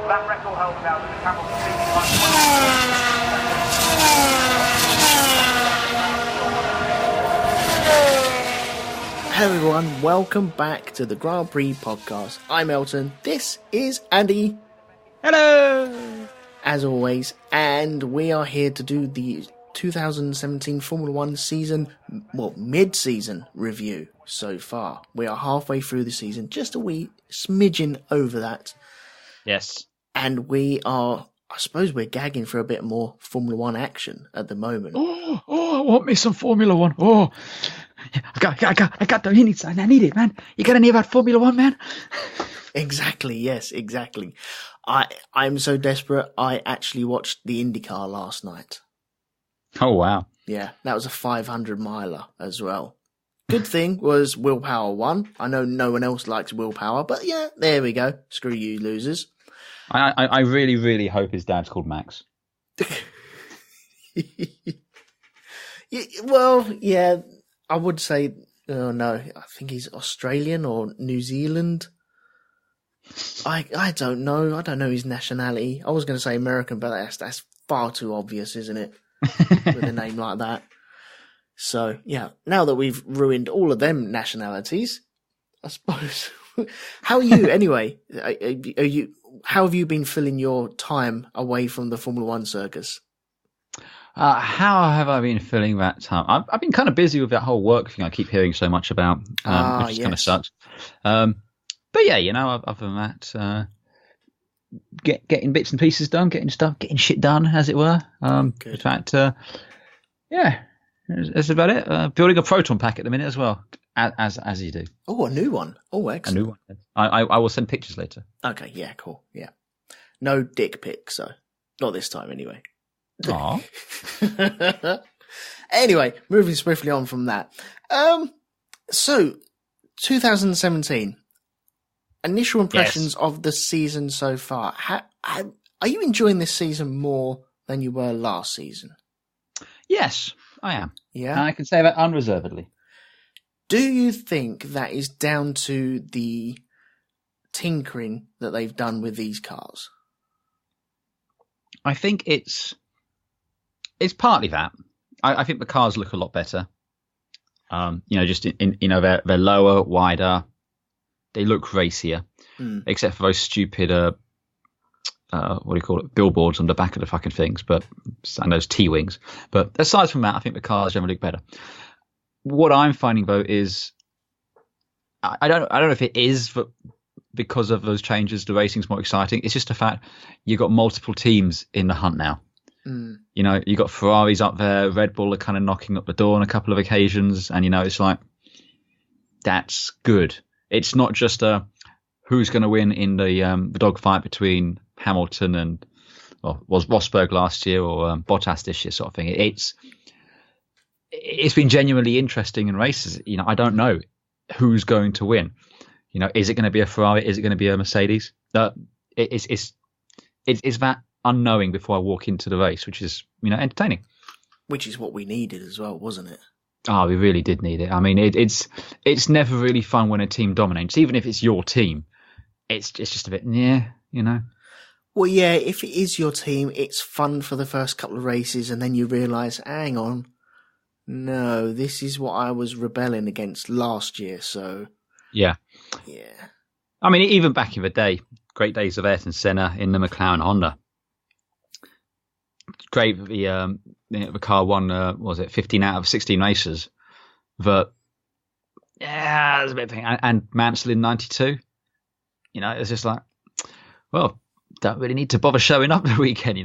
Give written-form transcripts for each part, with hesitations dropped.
That record holds now with Hamilton leading Hello everyone, welcome back to the Grand Prix Podcast. I'm Elton, this is Andy. Hello! As always, and we are here to do the 2017 Formula 1 season, mid-season review so far. We are halfway through the season, just a wee smidgen over that. Yes. And we are, I suppose we're gagging for a bit more Formula 1 action at the moment. Oh, I want me some Formula 1. Oh, I got the minutes. I need it, man. You got any of that Formula 1, man? Exactly, yes, exactly. I'm so desperate, I actually watched the IndyCar last night. Oh, wow. Yeah, that was a 500 miler as well. Good thing was Willpower won. I know no one else likes Willpower, but yeah, there we go. Screw you, losers. I really, really hope his dad's called Max. Well, yeah, I would say, oh no, I think he's Australian or New Zealand. I don't know. I don't know his nationality. I was going to say American, but that's far too obvious, isn't it? With a name like that. So, yeah, now that we've ruined all of them nationalities, I suppose. How are you anyway? How have you been filling your time away from the Formula One circus? How have I been filling that time? I've been kind of busy with that whole work thing I keep hearing so much about, which kind of sucks. But yeah, other than that, getting bits and pieces done, getting shit done, as it were. Good. In fact, yeah, that's about it. Building a proton pack at the minute as well, as you do. Oh, a new one. Oh, excellent. A new one. I will send pictures later. Okay, yeah, cool. Yeah. No dick pics, so not this time anyway. Aww. Anyway, moving swiftly on from that. So 2017. Initial impressions of the season so far. Are you enjoying this season more than you were last season? Yes, I am. Yeah, and I can say that unreservedly. Do you think that is down to the tinkering that they've done with these cars? I think it's partly that. I think the cars look a lot better. Just in they're lower, wider. They look racier, except for those stupid, billboards on the back of the fucking things, and those T-wings. But aside from that, I think the cars generally look better. What I'm finding though is, I don't know if it is because of those changes, the racing's more exciting. It's just a fact you've got multiple teams in the hunt now. You got Ferraris up there, Red Bull are kind of knocking up the door on a couple of occasions, and it's like that's good. It's not just who's going to win in the dogfight between Hamilton and was Rosberg last year or Bottas this year sort of thing. It's been genuinely interesting in races. I don't know who's going to win. Is it going to be a Ferrari? Is it going to be a Mercedes? It's that unknowing before I walk into the race, which is entertaining. Which is what we needed as well, wasn't it? Oh, we really did need it. I mean, it's never really fun when a team dominates, even if it's your team. It's just a bit, Well, yeah, if it is your team, it's fun for the first couple of races, and then you realise, hang on, no, this is what I was rebelling against last year, so... Yeah. I mean, even back in the day, great days of Ayrton Senna in the McLaren Honda. Great, the car won, 15 out of 16 races. But, yeah, there's a bit of thing. And Mansell in 92. It's just like, well, don't really need to bother showing up the weekend,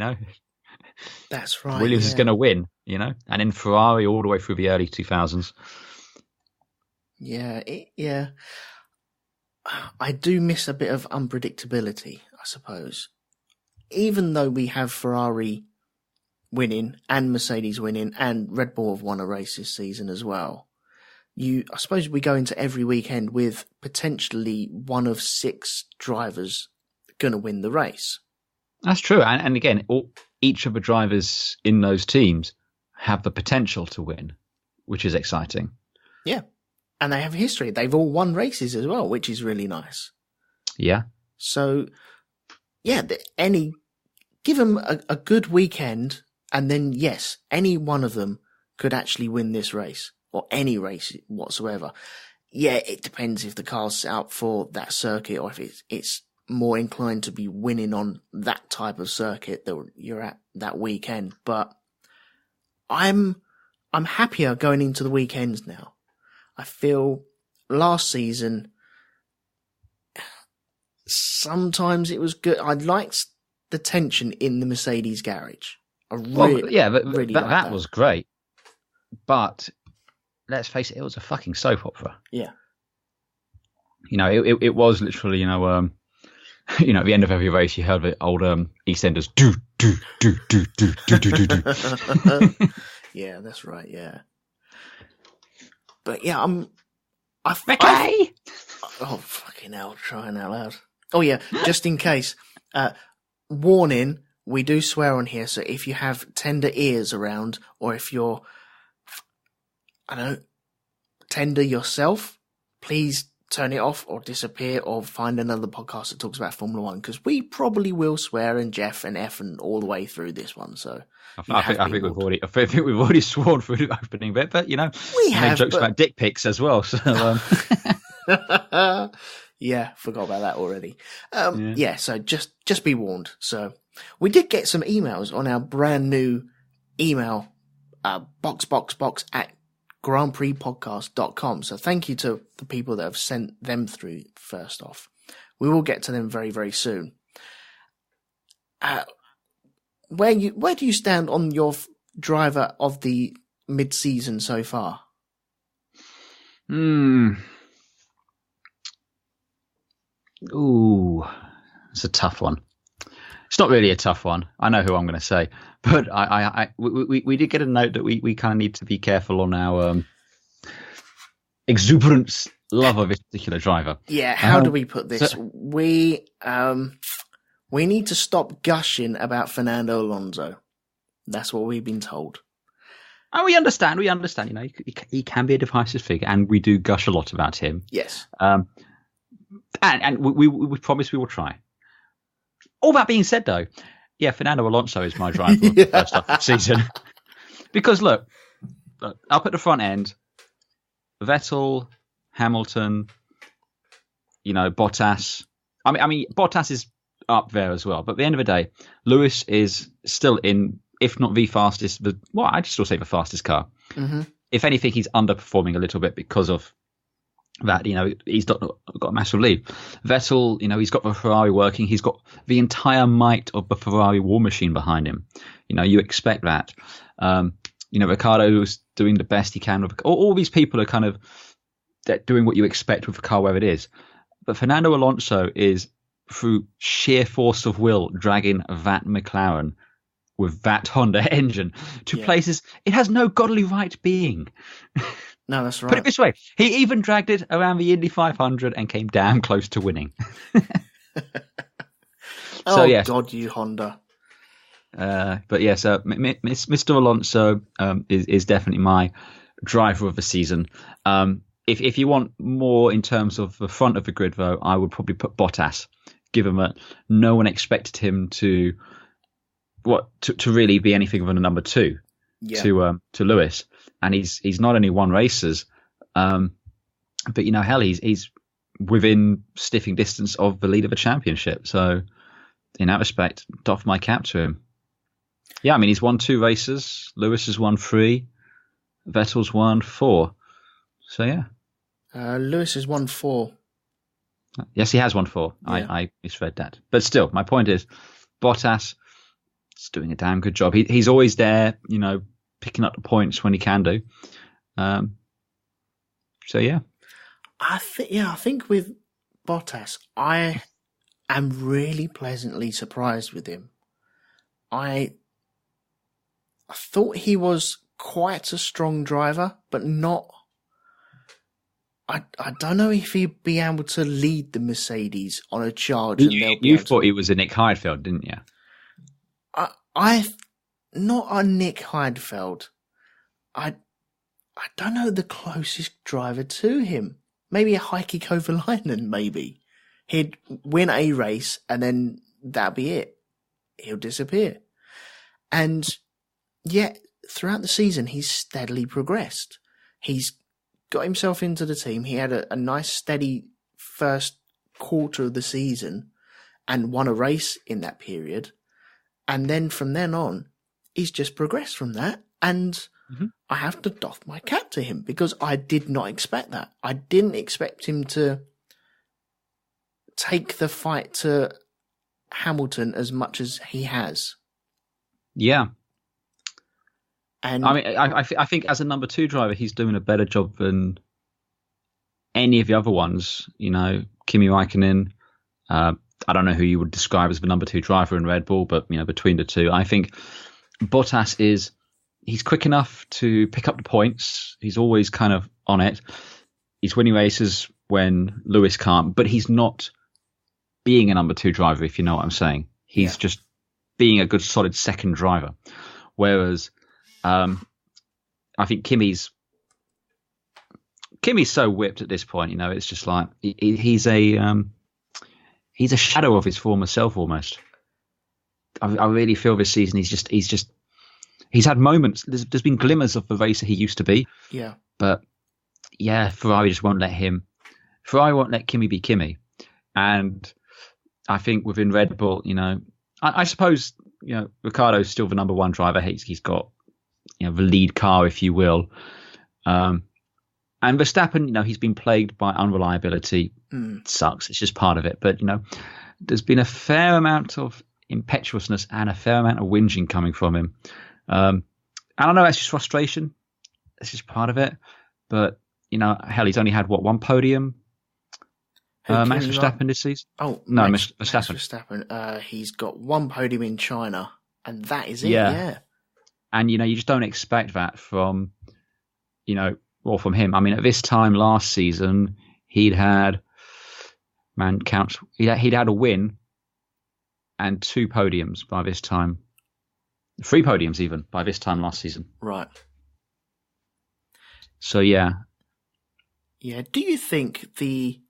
That's right. Williams is going to win, and in Ferrari all the way through the early 2000s. Yeah. I do miss a bit of unpredictability, I suppose. Even though we have Ferrari winning and Mercedes winning and Red Bull have won a race this season as well, I suppose we go into every weekend with potentially one of 6 drivers going to win the race. That's true. And again, each of the drivers in those teams have the potential to win, which is exciting. Yeah. And they have history. They've all won races as well, which is really nice. Yeah. So yeah, give them a good weekend, and then yes, any one of them could actually win this race or any race whatsoever. Yeah, it depends if the car's set up for that circuit or if it's more inclined to be winning on that type of circuit that you're at that weekend. But I'm happier going into the weekends now. I feel last season sometimes it was good. I liked the tension in the Mercedes garage. But really that was great. But let's face it was a fucking soap opera. Yeah. It was literally, at the end of every race, you heard the old EastEnders do. Yeah, that's right. Yeah. But yeah, oh, fucking hell, trying out loud. Oh yeah, just in case. Warning, we do swear on here, so if you have tender ears around, or if you're, tender yourself, please turn it off or disappear or find another podcast that talks about Formula One, because we probably will swear and Jeff and F and all the way through this one. So I think we've already sworn through the opening bit, but we have jokes about dick pics as well. So yeah, forgot about that already. Yeah, so just be warned. So we did get some emails on our brand new email box at grandprixpodcast.com. So thank you to the people that have sent them through first off. We will get to them very, very soon. Where do you stand on your driver of the mid-season so far? Ooh, it's a tough one. It's not really a tough one. I know who I'm going to say, but we did get a note that we kind of need to be careful on our exuberant love of this particular driver. Yeah, how do we put this? We need to stop gushing about Fernando Alonso. That's what we've been told. And we understand. He can be a divisive figure, and we do gush a lot about him. Yes. And we promise we will try. All that being said, though, yeah, Fernando Alonso is my driver for the first half of the season. Because look, up at the front end, Vettel, Hamilton, Bottas. I mean, Bottas is up there as well. But at the end of the day, Lewis is still in, if not the fastest, I'd still say the fastest car. Mm-hmm. If anything, he's underperforming a little bit because of that. He's got a massive lead. Vettel, he's got the Ferrari working. He's got the entire might of the Ferrari war machine behind him. You expect that. Ricciardo is doing the best he can. All these people are kind of doing what you expect with a car where it is. But Fernando Alonso is, through sheer force of will, dragging that McLaren with that Honda engine to places it has no godly right being. No, that's right. Put it this way, he even dragged it around the Indy 500 and came damn close to winning. God, you Honda. But yes, Mr. Alonso is definitely my driver of the season. If you want more in terms of the front of the grid, though, I would probably put Bottas, given that no one expected him to really be anything of a number two to Lewis. And he's not only won races, but hell, he's within sniffing distance of the lead of a championship. So in that respect, doff my cap to him. Yeah, I mean, he's won 2 races. Lewis has won 3. Vettel's won 4. So yeah, Lewis has won 4. Yes, he has won 4. Yeah. I misread that, but still, my point is, Bottas is doing a damn good job. He's always there, picking up the points when he can do. So yeah, I think with Bottas, I am really pleasantly surprised with him. I thought he was quite a strong driver, but not. I don't know if he'd be able to lead the Mercedes on a charge. You thought he was a Nick Heidfeld, didn't you? Not a Nick Heidfeld. I don't know the closest driver to him. Maybe a Heikki Kovalainen, maybe. He'd win a race and then that'll be it. He'll disappear. And yet, throughout the season, he's steadily progressed. He's got himself into the team. He had a nice, steady first quarter of the season and won a race in that period. And then from then on, he's just progressed from that. And I have to doff my cap to him because I did not expect that. I didn't expect him to take the fight to Hamilton as much as he has. Yeah. And I mean, I think as a number 2 driver, he's doing a better job than any of the other ones. You know, Kimi Räikkönen. I don't know who you would describe as the number 2 driver in Red Bull, but between the two, I think Bottas he's quick enough to pick up the points. He's always kind of on it. He's winning races when Lewis can't, but he's not being a number 2 driver, if you know what I'm saying. He's just being a good, solid second driver. Whereas I think Kimi's so whipped at this point. It's just like he's a shadow of his former self almost. I really feel this season he's had moments. There's been glimmers of the racer he used to be. Yeah. But Ferrari just won't let him. Ferrari won't let Kimi be Kimi. And I think within Red Bull, I suppose, Ricciardo's still the number 1 driver. He's got, the lead car, if you will. And Verstappen, he's been plagued by unreliability. It sucks. It's just part of it. But, there's been a fair amount of impetuousness and a fair amount of whinging coming from him. And I know that's just frustration. It's just part of it. But, hell, he's only had, one podium? Max Verstappen this season? Oh, no, Max Verstappen. He's got 1 podium in China, and that is it, yeah. And, you just don't expect that from, from him. I mean, at this time last season, he'd had a win and 2 podiums by this time. 3 podiums even by this time last season. Right. So, yeah. Yeah. Do you think the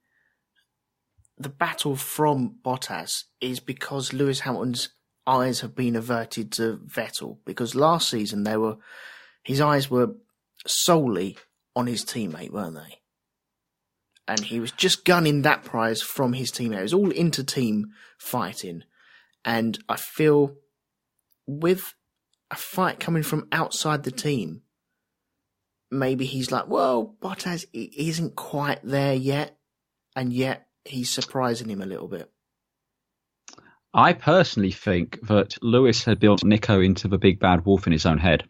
battle from Bottas is because Lewis Hamilton's eyes have been averted to Vettel? Because last season his eyes were solely on his teammate, weren't they? And he was just gunning that prize from his teammate. It was all inter-team fighting. And I feel with a fight coming from outside the team, maybe he's like, well, Bottas isn't quite there yet, and yet he's surprising him a little bit. I personally think that Lewis had built Nico into the big bad wolf in his own head.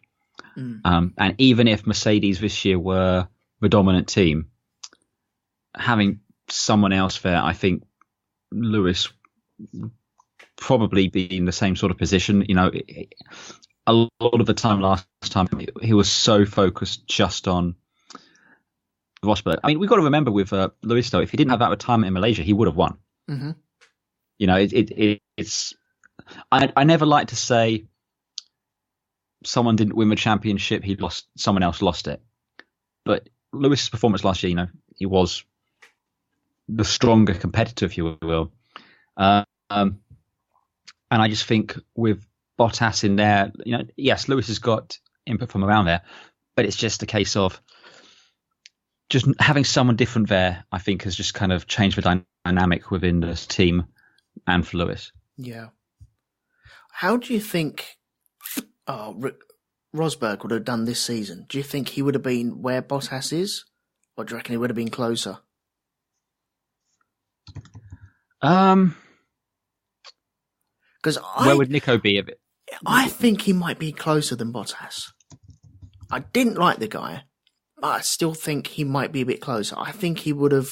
And even if Mercedes this year were the dominant team, having someone else there, I think Lewis probably be in the same sort of position. A lot of the time last time, he was so focused just on Rosberg. I mean, we've got to remember with Lewis, though, if he didn't have that retirement in Malaysia, he would have won. Mm-hmm. It's. I never like to say someone didn't win the championship, someone else lost it. But Lewis's performance last year, he was the stronger competitor, if you will. And I just think with Bottas in there, yes, Lewis has got input from around there, but it's just a case of just having someone different there, I think, has just kind of changed the dynamic within this team and for Lewis. Yeah. How do you think Rosberg would have done this season? Do you think he would have been where Bottas is, or do you reckon he would have been closer? Because where would Nico be a bit? I think he might be closer than Bottas. I didn't like the guy, but I still think he might be a bit closer. I think he would have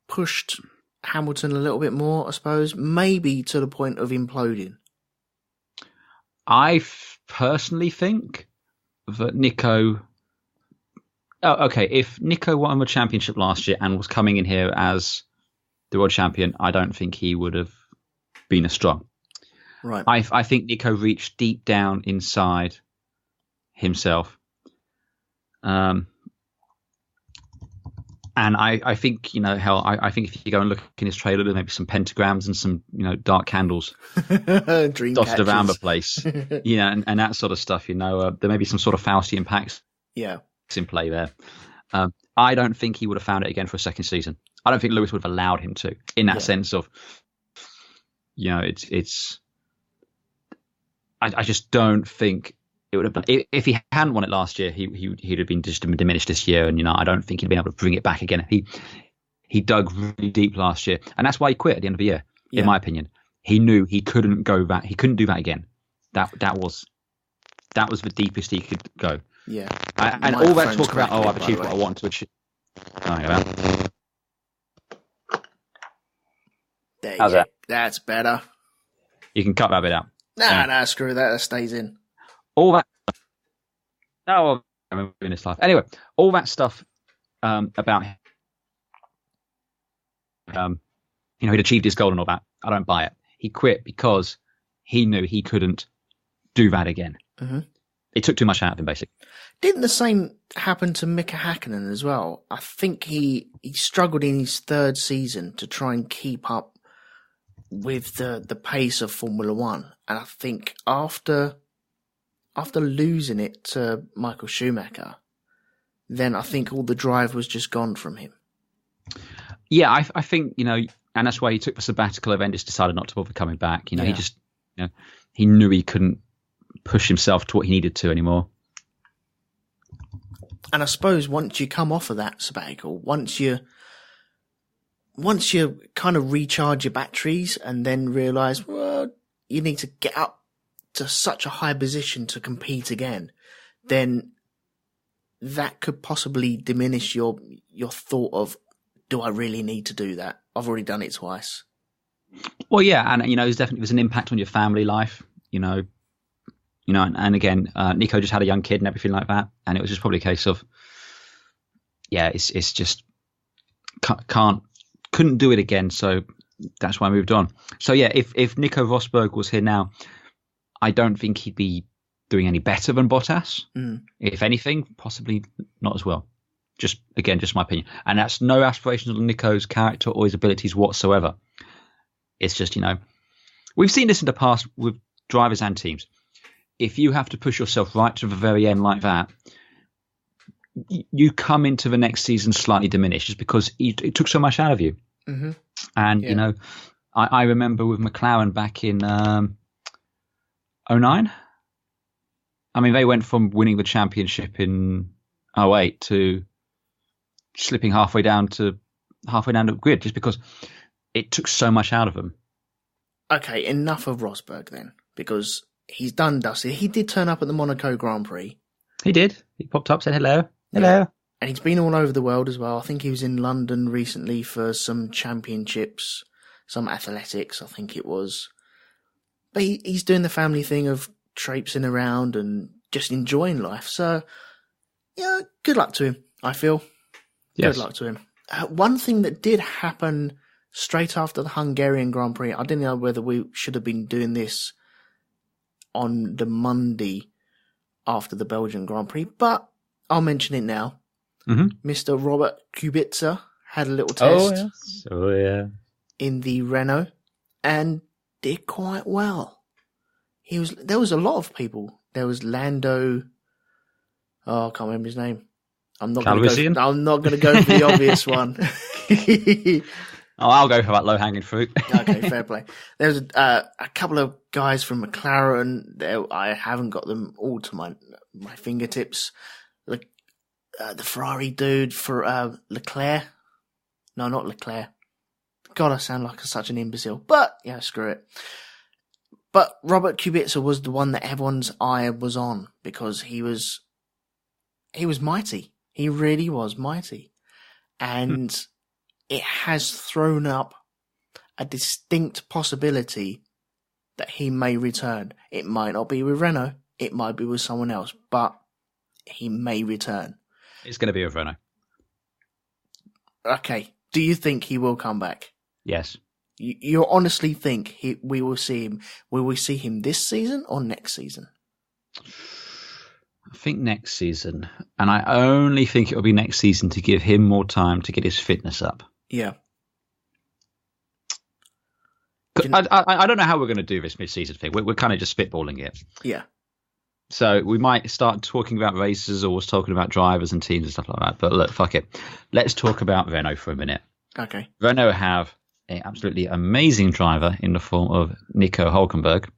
pushed Hamilton a little bit more, I suppose, maybe to the point of imploding. I personally think that Nico... Oh, okay, if Nico won the championship last year and was coming in here as the world champion, I don't think he would have been as strong. Right. I think Nico reached deep down inside himself. And I think, I think if you go and look in his trailer, there may be some pentagrams and some, dark candles Dream dotted around the catchers. place, and that sort of stuff. There may be some sort of Faustian pacts Yeah. in play there. I don't think he would have found it again for a second season. I don't think Lewis would have allowed him to, in that sense of, it's. I just don't think it would have been, if he hadn't won it last year, he'd have been just diminished this year, and I don't think he'd been able to bring it back again. He dug really deep last year, and that's why he quit at the end of the year. Yeah. In my opinion, he knew he couldn't go back. He couldn't do that again. That was the deepest he could go. Yeah, and all that talk about I've achieved what I want to achieve. There How's that? That's better. You can cut that bit out. Nah, screw that. That stays in. All that. Oh, I'm in this life. Anyway, all that stuff about him. He'd achieved his goal and all that. I don't buy it. He quit because he knew he couldn't do that again. Mm-hmm. It took too much out of him, basically. Didn't the same happen to Mika Hakkinen as well? I think he struggled in his third season to try and keep up with the pace of Formula One. And I think after losing it to Michael Schumacher, then I think all the drive was just gone from him. Yeah, I think, and that's why he took the sabbatical and then just decided not to bother coming back. He just, he knew he couldn't push himself to what he needed to anymore. And I suppose once you come off of that sabbatical, once you kind of recharge your batteries and then realise, well, you need to get up to such a high position to compete again, then that could possibly diminish your thought of, do I really need to do that? I've already done it twice. Well, yeah, and there's definitely an impact on your family life, and again, Nico just had a young kid and everything like that, and it was just probably a case of, it's just couldn't do it again, so that's why I moved on. So yeah, if Nico Rosberg was here now, I don't think he'd be doing any better than Bottas. If anything, possibly not as well. Just my opinion. And that's no aspirations on Nico's character or his abilities whatsoever. It's just, we've seen this in the past with drivers and teams. If you have to push yourself right to the very end like that, you come into the next season slightly diminished just because it took so much out of you. Mm-hmm. And, I remember with McLaren back in 2009. I mean, they went from winning the championship in 2008 to slipping halfway down the grid just because it took so much out of them. Okay, enough of Rosberg then, because he's done dusted. He did turn up at the Monaco Grand Prix. He did. He popped up, said hello. Hello. Yeah. And he's been all over the world as well. I think he was in London recently for some championships, some athletics, I think it was. But he's doing the family thing of traipsing around and just enjoying life. So, good luck to him, I feel. Yes. Good luck to him. One thing that did happen straight after the Hungarian Grand Prix, I didn't know whether we should have been doing this on the Monday after the Belgian Grand Prix, but I'll mention it now. Mm-hmm. Mr. Robert Kubica had a little test in the Renault and did quite well. There was a lot of people. There was Lando. Oh, I can't remember his name. I'm not going to go for the obvious one. I'll go for that low-hanging fruit. Okay, fair play. There's a couple of guys from McLaren. I haven't got them all to my fingertips. The Ferrari dude for Leclerc. No, not Leclerc. God, I sound like such an imbecile. But, screw it. But Robert Kubica was the one that everyone's eye was on because he was mighty. He really was mighty. And it has thrown up a distinct possibility that he may return. It might not be with Renault. It might be with someone else. But he may return. It's going to be with Renault. Okay. Do you think he will come back? Yes. You honestly think we will see him? Will we see him this season or next season? I think next season, and I only think it'll be next season to give him more time to get his fitness up. Yeah. I don't know how we're going to do this mid-season thing. We're kind of just spitballing it. Yeah. So we might start talking about races or talking about drivers and teams and stuff like that. But look, fuck it. Let's talk about Renault for a minute. Okay. Renault have an absolutely amazing driver in the form of Nico Hülkenberg,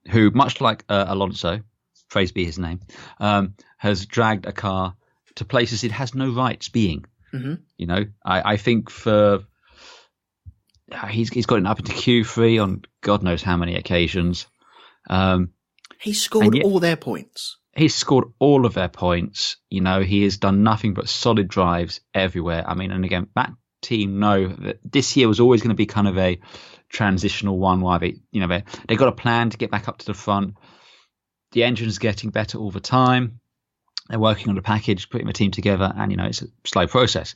who, much like Alonso, praise be his name, has dragged a car to places it has no rights being. Mm-hmm. You know, I think for he's gotten up into Q3 on God knows how many occasions. He scored all their points. He's scored all of their points. You know, he has done nothing but solid drives everywhere. I mean, and again, that team know that this year was always going to be kind of a transitional one where they got a plan to get back up to the front. The engine's getting better all the time. They're working on the package, putting the team together, and it's a slow process.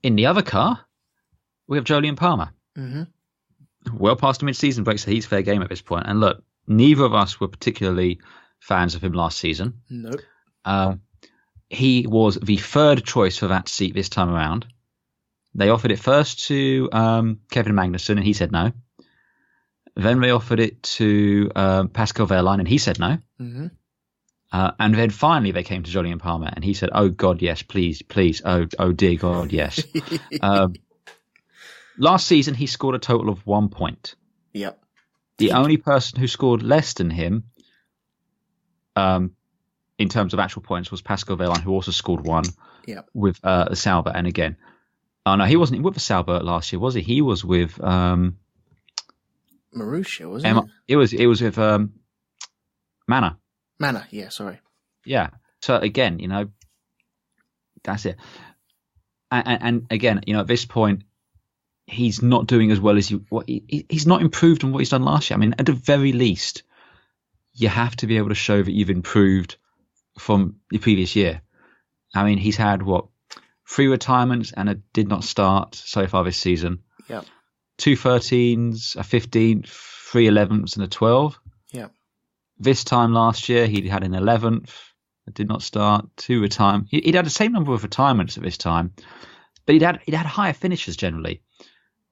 In the other car, we have Jolyon Palmer. Mm-hmm. Well past the mid-season break, so he's fair game at this point. And look, neither of us were particularly fans of him last season. Nope. He was the third choice for that seat this time around. They offered it first to Kevin Magnussen, and he said no. Then they offered it to Pascal Wehrlein, and he said no. Mm-hmm. And then finally they came to Jolyon Palmer, and he said, "Oh God, yes, please, please, oh dear God, yes." Last season he scored a total of 1 point. Yep. The only person who scored less than him, in terms of actual points, was Pascal Wehrlein, who also scored 1 with the Sauber. And again, no, he wasn't with the Sauber last year, was he? He was with Marussia, wasn't it? It was with Manor. Manor, yeah, sorry. Yeah. So again, that's it. And again, at this point, he's not doing as well as he's not improved on what he's done last year. I mean, at the very least, you have to be able to show that you've improved from the previous year. I mean, he's had 3 retirements and it did not start so far this season. Yeah. 2 13s, a 15th, 3 11ths, and a 12. Yeah. This time last year, he had an 11th. It did not start. 2 retirements. He'd had the same number of retirements at this time, but he'd had higher finishes generally.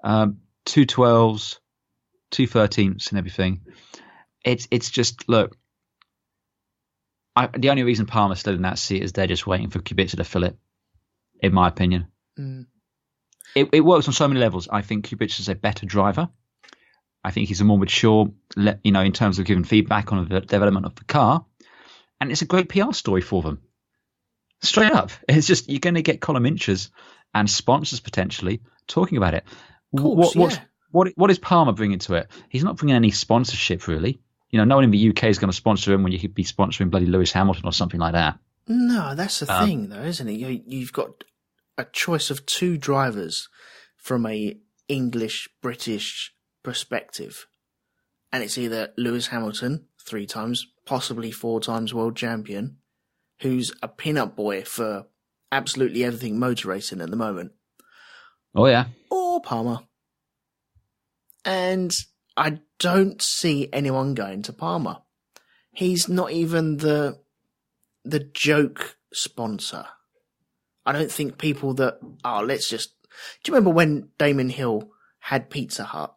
2 12s, 2 13ths, and everything. It's just, look. The only reason Palmer's still in that seat is they're just waiting for Kubica to fill it, in my opinion. Mm. It works on so many levels. I think Kubica is a better driver. I think he's a more mature, in terms of giving feedback on the development of the car. And it's a great PR story for them. Straight up. It's just, you're going to get column inches and sponsors potentially talking about it. Course, what is Palmer bringing to it? He's not bringing any sponsorship, really. No one in the UK is going to sponsor him when you could be sponsoring bloody Lewis Hamilton or something like that. No, that's the thing, though, isn't it? You've got a choice of 2 drivers from a English-British perspective. And it's either Lewis Hamilton, 3 times, possibly 4 times world champion, who's a pin-up boy for absolutely everything motor racing at the moment. Oh, yeah. Or Palmer. And I don't see anyone going to Palmer. He's not even the joke sponsor. I don't think people that, let's just... Do you remember when Damon Hill had Pizza Hut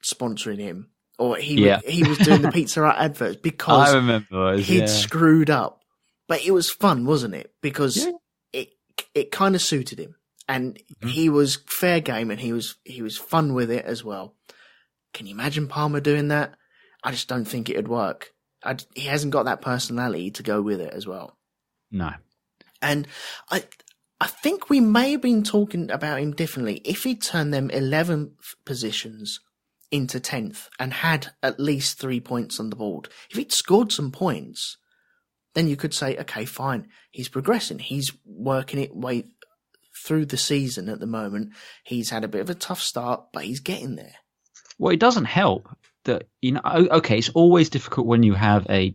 sponsoring him? Or he was doing the Pizza Hut adverts because I remember those, he'd screwed up. But it was fun, wasn't it? Because it kind of suited him. And he was fair game and he was fun with it as well. Can you imagine Palmer doing that? I just don't think it'd work. He hasn't got that personality to go with it as well. No. And I think we may have been talking about him differently. If he'd turned them 11th positions into 10th and had at least 3 points on the board, if he'd scored some points, then you could say, okay, fine, he's progressing. He's working it way through the season at the moment. He's had a bit of a tough start, but he's getting there. Well, it doesn't help that, okay, it's always difficult when you have a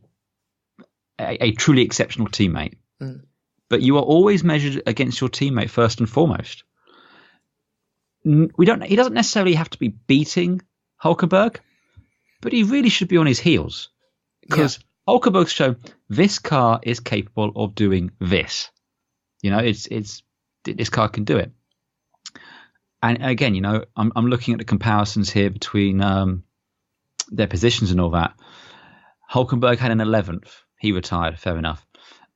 truly exceptional teammate. Mm. But you are always measured against your teammate first and foremost. He doesn't necessarily have to be beating Hülkenberg, but he really should be on his heels. Because Hulkenberg's shown this car is capable of doing this. It's this car can do it. And again, I'm looking at the comparisons here between their positions and all that. Hulkenberg had an 11th. He retired, fair enough.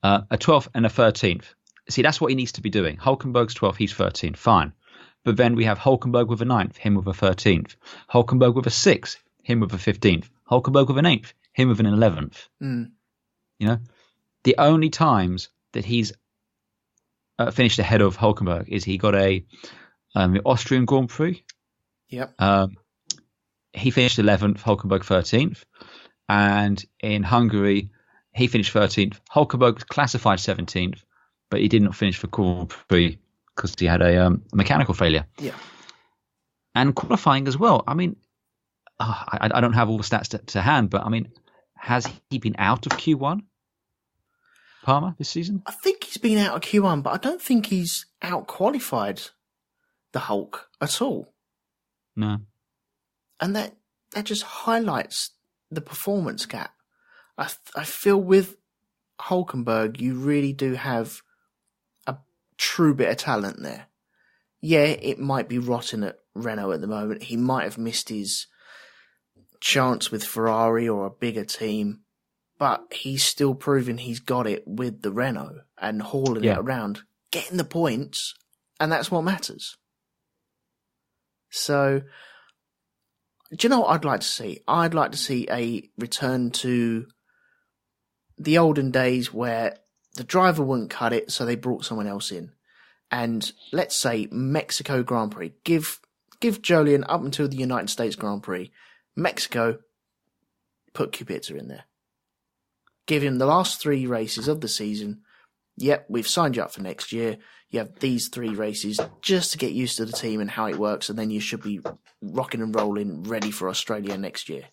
A 12th and a 13th. See, that's what he needs to be doing. Hulkenberg's 12th, he's 13th, fine. But then we have Hulkenberg with a 9th, him with a 13th. Hulkenberg with a 6th, him with a 15th. Hulkenberg with an 8th, him with an 11th. The only times that he's finished ahead of Hulkenberg is he got the Austrian Grand Prix. Yep. He finished 11th, Hulkenberg 13th. And in Hungary, he finished 13th. Hulkenberg was classified 17th, but he did not finish for Grand Prix because he had a mechanical failure. Yeah. And qualifying as well. I mean, I don't have all the stats to hand, but I mean, has he been out of Q1, Palmer, this season? I think he's been out of Q1, but I don't think he's out-qualified the Hulk at all. No. And that just highlights the performance gap. I feel with Hulkenberg, you really do have a true bit of talent there. Yeah, it might be rotten at Renault at the moment. He might have missed his chance with Ferrari or a bigger team, but he's still proven he's got it with the Renault and hauling it around, getting the points, and that's what matters. So, do you know what I'd like to see? I'd like to see a return to the olden days where the driver wouldn't cut it, so they brought someone else in. And let's say Mexico Grand Prix. Give Jolyon up until the United States Grand Prix. Mexico, put Kubica in there. Give him the last 3 races of the season. Yep, we've signed you up for next year. You have these 3 races just to get used to the team and how it works, and then you should be rocking and rolling, ready for Australia next year.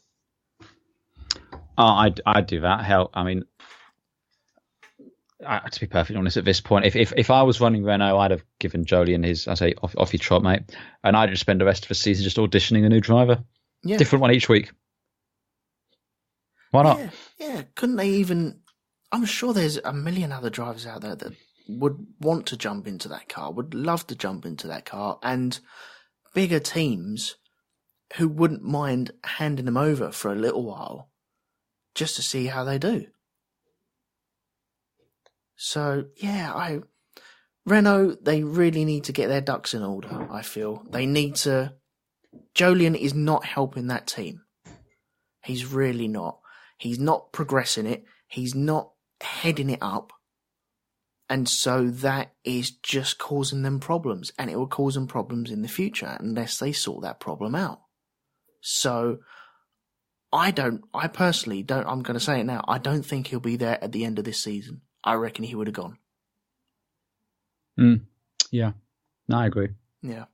Oh, I'd do that. Hell, I mean, to be perfectly honest, at this point, if I was running Renault, I'd have given Jolyon his, I say, off your trot, mate, and I'd just spend the rest of the season just auditioning a new driver, different one each week. Why not? Yeah. Couldn't they even? I'm sure there's a million other drivers out there that would want to jump into that car, would love to jump into that car, and bigger teams who wouldn't mind handing them over for a little while just to see how they do. So, yeah, Renault, they really need to get their ducks in order, I feel. They need to... Jolyon is not helping that team. He's really not. He's not progressing it. He's not heading it up. And so that is just causing them problems. And it will cause them problems in the future unless they sort that problem out. So, I personally don't, I'm going to say it now, I don't think he'll be there at the end of this season. I reckon he would have gone. Yeah. No, I agree. Yeah.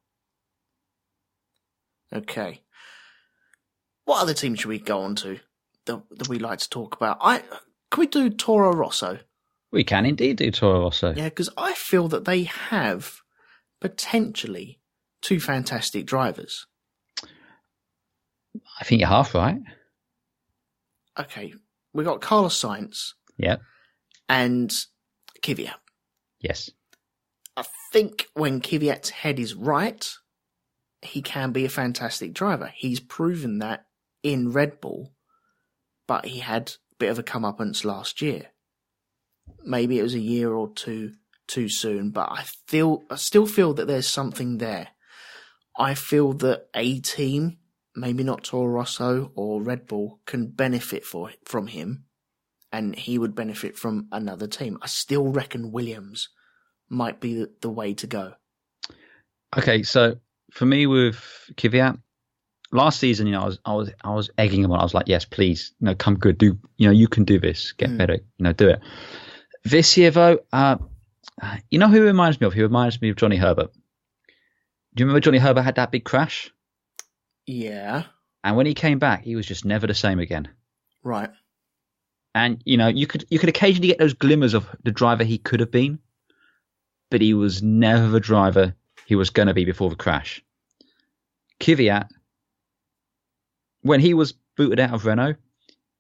Okay. What other team should we go on to that we like to talk about? Can we do Toro Rosso? We can indeed do Toro Rosso. Yeah, because I feel that they have potentially 2 fantastic drivers. I think you're half right. Okay. We got Carlos Sainz. Yep. And Kvyat. Yes. I think when Kvyat's head is right, he can be a fantastic driver. He's proven that in Red Bull, but he had a bit of a comeuppance last year. Maybe it was a year or two too soon, but I still feel that there's something there. I feel that a team, maybe not Toro Rosso or Red Bull, can benefit from him, and he would benefit from another team. I still reckon Williams might be the way to go. Okay, so for me with Kvyat, last season, I was egging him on. I was like, yes, please, come good. Do you can do this. Get better. Do it. This year, though, who he reminds me of? He reminds me of Johnny Herbert. Do you remember Johnny Herbert had that big crash? Yeah. And when he came back, he was just never the same again. Right. And you could occasionally get those glimmers of the driver he could have been, but he was never the driver he was going to be before the crash. Kvyat, when he was booted out of Renault,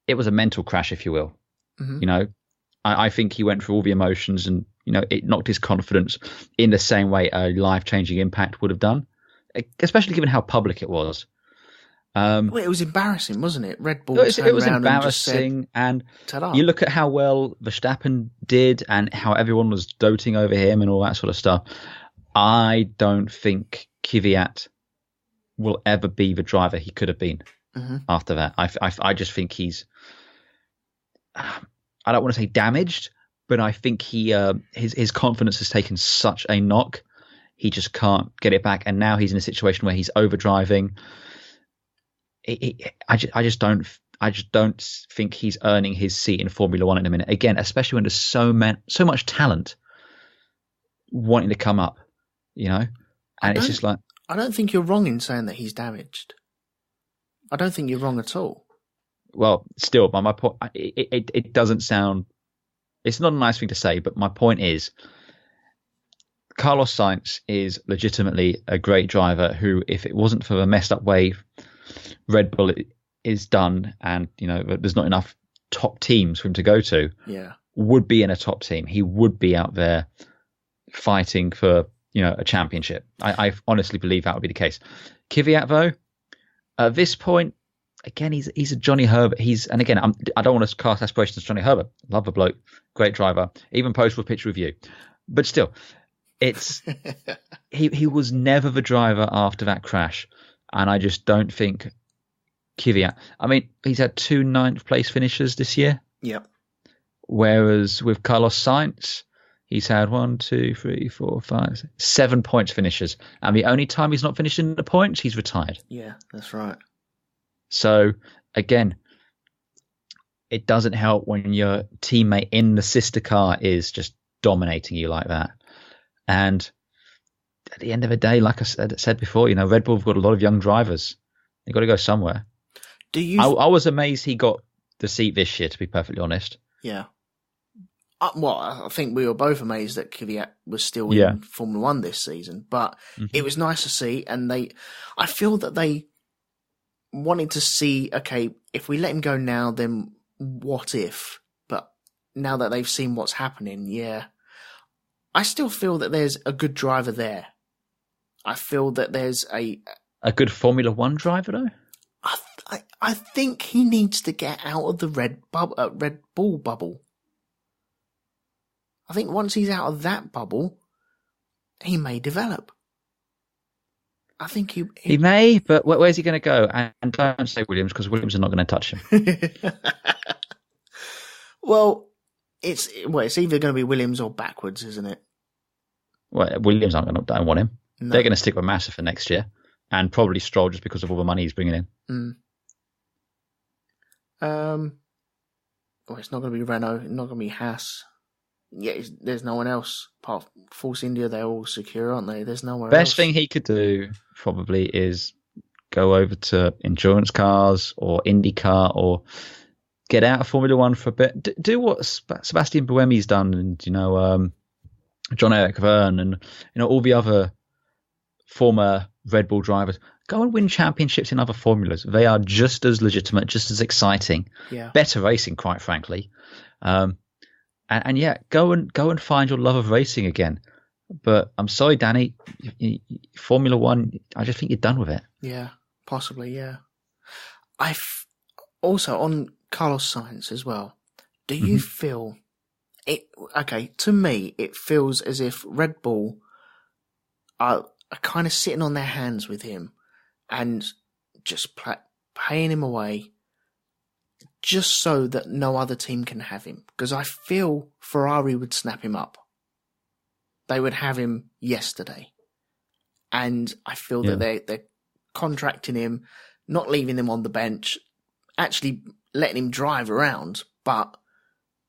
it was a mental crash, if you will. You know, I think he went through all the emotions and, you know, it knocked his confidence in the same way a life-changing impact would have done, especially given how public it was. Well, it was embarrassing, wasn't it? Red Bull It was turned around embarrassing, and just said, and ta-da. you look at how well Verstappen did and how everyone was doting over him and all that sort of stuff. I don't think Kvyat will ever be the driver he could have been after that. I just think he's, I don't want to say damaged, but I think his confidence has taken such a knock. He just can't get it back, and now he's in a situation where he's overdriving. I just don't think he's earning his seat in Formula One in a minute. Again, especially when there's so much talent wanting to come up, you know, and it's just like, I don't think you're wrong in saying that he's damaged. I don't think you're wrong at all. Well, still, by my point, it doesn't sound. It's not a nice thing to say, but my point is, Carlos Sainz is legitimately a great driver who, if it wasn't for the messed up way Red Bull is done, and you know there's not enough top teams for him to go to, would be in a top team. He would be out there fighting for, you know, a championship. I honestly believe that would be the case. Kvyat, though, at this point, again, he's a Johnny Herbert. And again, I don't want to cast aspirations as Johnny Herbert. Love the bloke, great driver, even post with picture review. But still, it's he was never the driver after that crash, and I just don't think Kvyat. I mean, he's had 2 9th place finishes this year. Yep. Whereas with Carlos Sainz, he's had 1, 2, 3, 4, 5, 7 points finishes, and the only time he's not finished in the points, he's retired. Yeah, that's right. So again, it doesn't help when your teammate in the sister car is just dominating you like that. And at the end of the day, like I said before, you know, Red Bull have got a lot of young drivers. They've got to go somewhere. I was amazed he got the seat this year, to be perfectly honest. Yeah. Well, I think we were both amazed that Kvyat was still in Formula One this season, but it was nice to see. And I feel that they wanted to see, okay, if we let him go now, then what if? But now that they've seen what's happening, I still feel that there's a good driver there. I feel that there's a good Formula One driver, though. I think he needs to get out of the Red Bull bubble. I think once he's out of that bubble, he may develop. I think he may, but where's he going to go? And don't say Williams, because Williams are not going to touch him. Well, it's either going to be Williams or backwards, isn't it? Well, Williams don't want him. No. They're going to stick with Massa for next year, and probably Stroll just because of all the money he's bringing in. Well, it's not going to be Renault. It's not going to be Haas. Yeah, there's no one else. Apart from Force India, they're all secure, aren't they? There's no one else. Best thing he could do probably is go over to endurance cars or IndyCar or get out of Formula One for a bit. Do what Sebastian Buemi's done, and you know, John-Eric Verne, and you know all the other former Red Bull drivers. Go and win championships in other formulas. They are just as legitimate, just as exciting, better racing, quite frankly. And yeah, go and find your love of racing again. But I'm sorry, Danny, Formula One, I just think you're done with it. Yeah, possibly, yeah. Also, on Carlos Sainz as well, do you feel it? Okay, to me, it feels as if Red Bull are kind of sitting on their hands with him and just paying him away just so that no other team can have him. Because I feel Ferrari would snap him up. They would have him yesterday. And I feel that they're contracting him, not leaving him on the bench, actually letting him drive around, but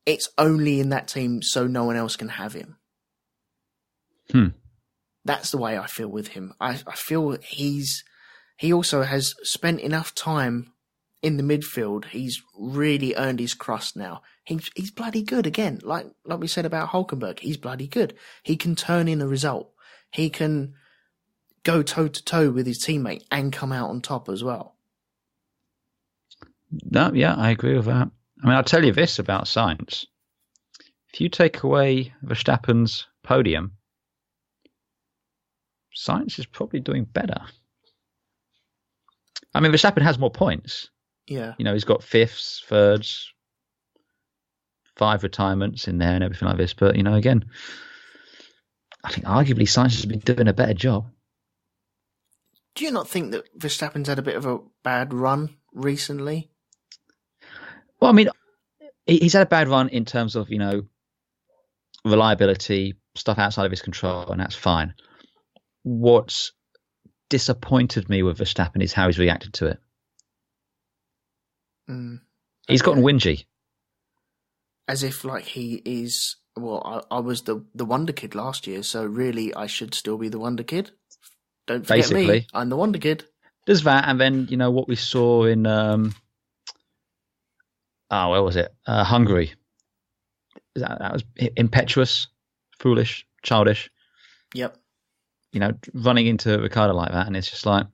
it's only in that team so no one else can have him. That's the way I feel with him. I feel he also has spent enough time in the midfield. He's really earned his crust now. He's bloody good again. Like we said about Hulkenberg, he's bloody good. He can turn in a result. He can go toe to toe with his teammate and come out on top as well. No, yeah, I agree with that. I mean, I'll tell you this about Sainz. If you take away Verstappen's podium, Sainz is probably doing better. I mean, Verstappen has more points. Yeah. He's got fifths, thirds, 5 retirements in there and everything like this. But, again, I think arguably Sainz has been doing a better job. Do you not think that Verstappen's had a bit of a bad run recently? Well, I mean, he's had a bad run in terms of, reliability, stuff outside of his control, and that's fine. What's disappointed me with Verstappen is how he's reacted to it. He's gotten whingy. As if like he is, well, I was the Wonder Kid last year, so really I should still be the Wonder Kid. Don't forget me, I'm the Wonder Kid. There's that, and then, what we saw in, where was it? Hungary. That was impetuous, foolish, childish. Yep. Running into Ricciardo like that, and it's just like,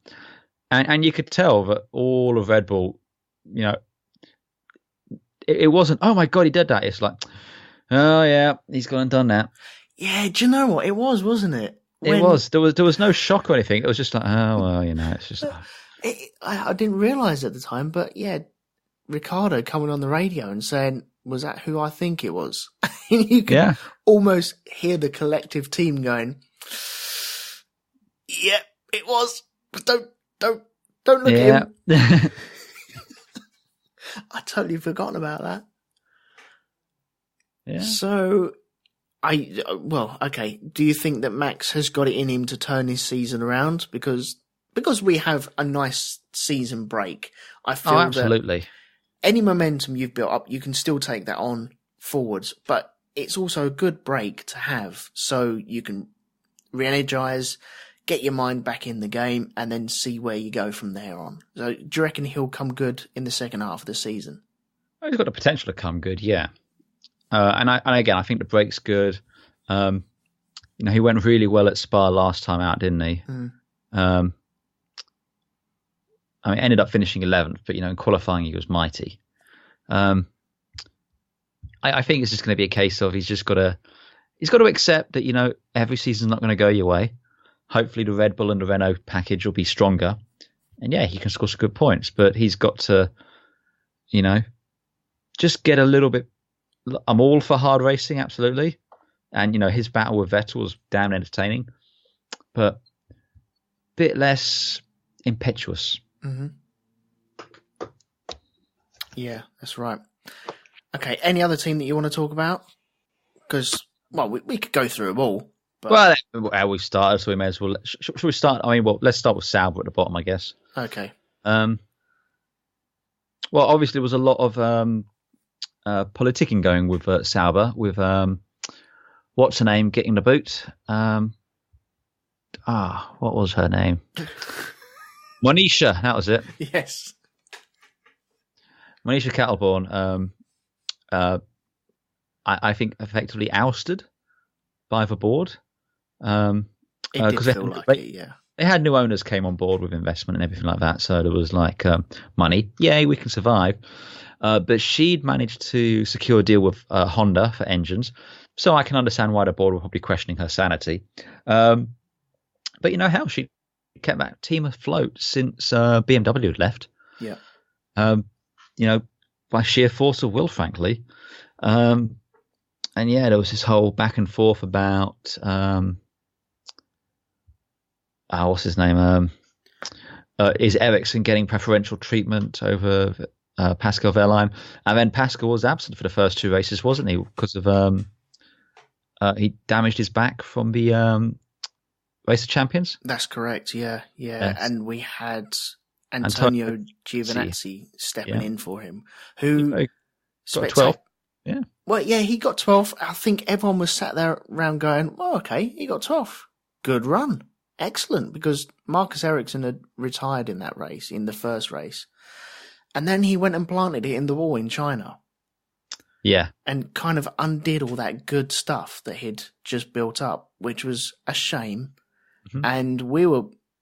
and you could tell that all of Red Bull, it wasn't, oh my God, he did that. It's like, oh yeah, he's gone and done that. Yeah, do you know what? It was, wasn't it? It was. There was no shock or anything. It was just like, oh well, it's just. I didn't realise at the time, but yeah, Ricciardo coming on the radio and saying, "Was that who I think it was?" And you can almost hear the collective team going, "Yeah, it was." But don't look at him. I totally forgotten about that. Yeah. So, okay. Do you think that Max has got it in him to turn his season around? Because we have a nice season break, I feel absolutely. that any momentum you've built up, you can still take that on forwards. But it's also a good break to have, so you can re-energise, get your mind back in the game, and then see where you go from there on. So do you reckon he'll come good in the second half of the season? Well, he's got the potential to come good, yeah. And again, I think the break's good. He went really well at Spa last time out, didn't he? Ended up finishing 11th, but in qualifying he was mighty. I think it's just going to be a case of he's got to accept that every season's not going to go your way. Hopefully the Red Bull and the Renault package will be stronger, and he can score some good points. But he's got to, just get a little bit. I'm all for hard racing, absolutely, and his battle with Vettel was damn entertaining, but a bit less impetuous. Mm-hmm. Yeah, that's right. Okay, any other team that you want to talk about? Because we could go through them all. But... Well, we've started, so we may as well. Should we start? Let's start with Sauber at the bottom, I guess. Okay. Well, obviously, there was a lot of politicking going with Sauber, with what's her name getting the boot? What was her name? Monisha, that was it. Yes. Monisha Kettleborn, I think effectively ousted by the board. It did feel like it, yeah. They had new owners came on board with investment and everything like that, so there was like money. Yay, we can survive. But she'd managed to secure a deal with Honda for engines, so I can understand why the board were probably questioning her sanity. But how she kept that team afloat since BMW had left. Yeah. By sheer force of will, frankly. And there was this whole back and forth about what's his name? Is Ericsson getting preferential treatment over Pascal Wehrlein? And then Pascal was absent for the first 2 races, wasn't he? Because of he damaged his back from the Race of Champions. That's correct. Yeah. Yes. And we had Antonio Giovinazzi stepping in for him, who got 12. Yeah. Well, yeah, he got 12. I think everyone was sat there around going, "Well, okay, he got 12. Good run, excellent." Because Marcus Ericsson had retired in that race, in the first race, and then he went and planted it in the wall in China. Yeah. And kind of undid all that good stuff that he'd just built up, which was a shame. Mm-hmm. And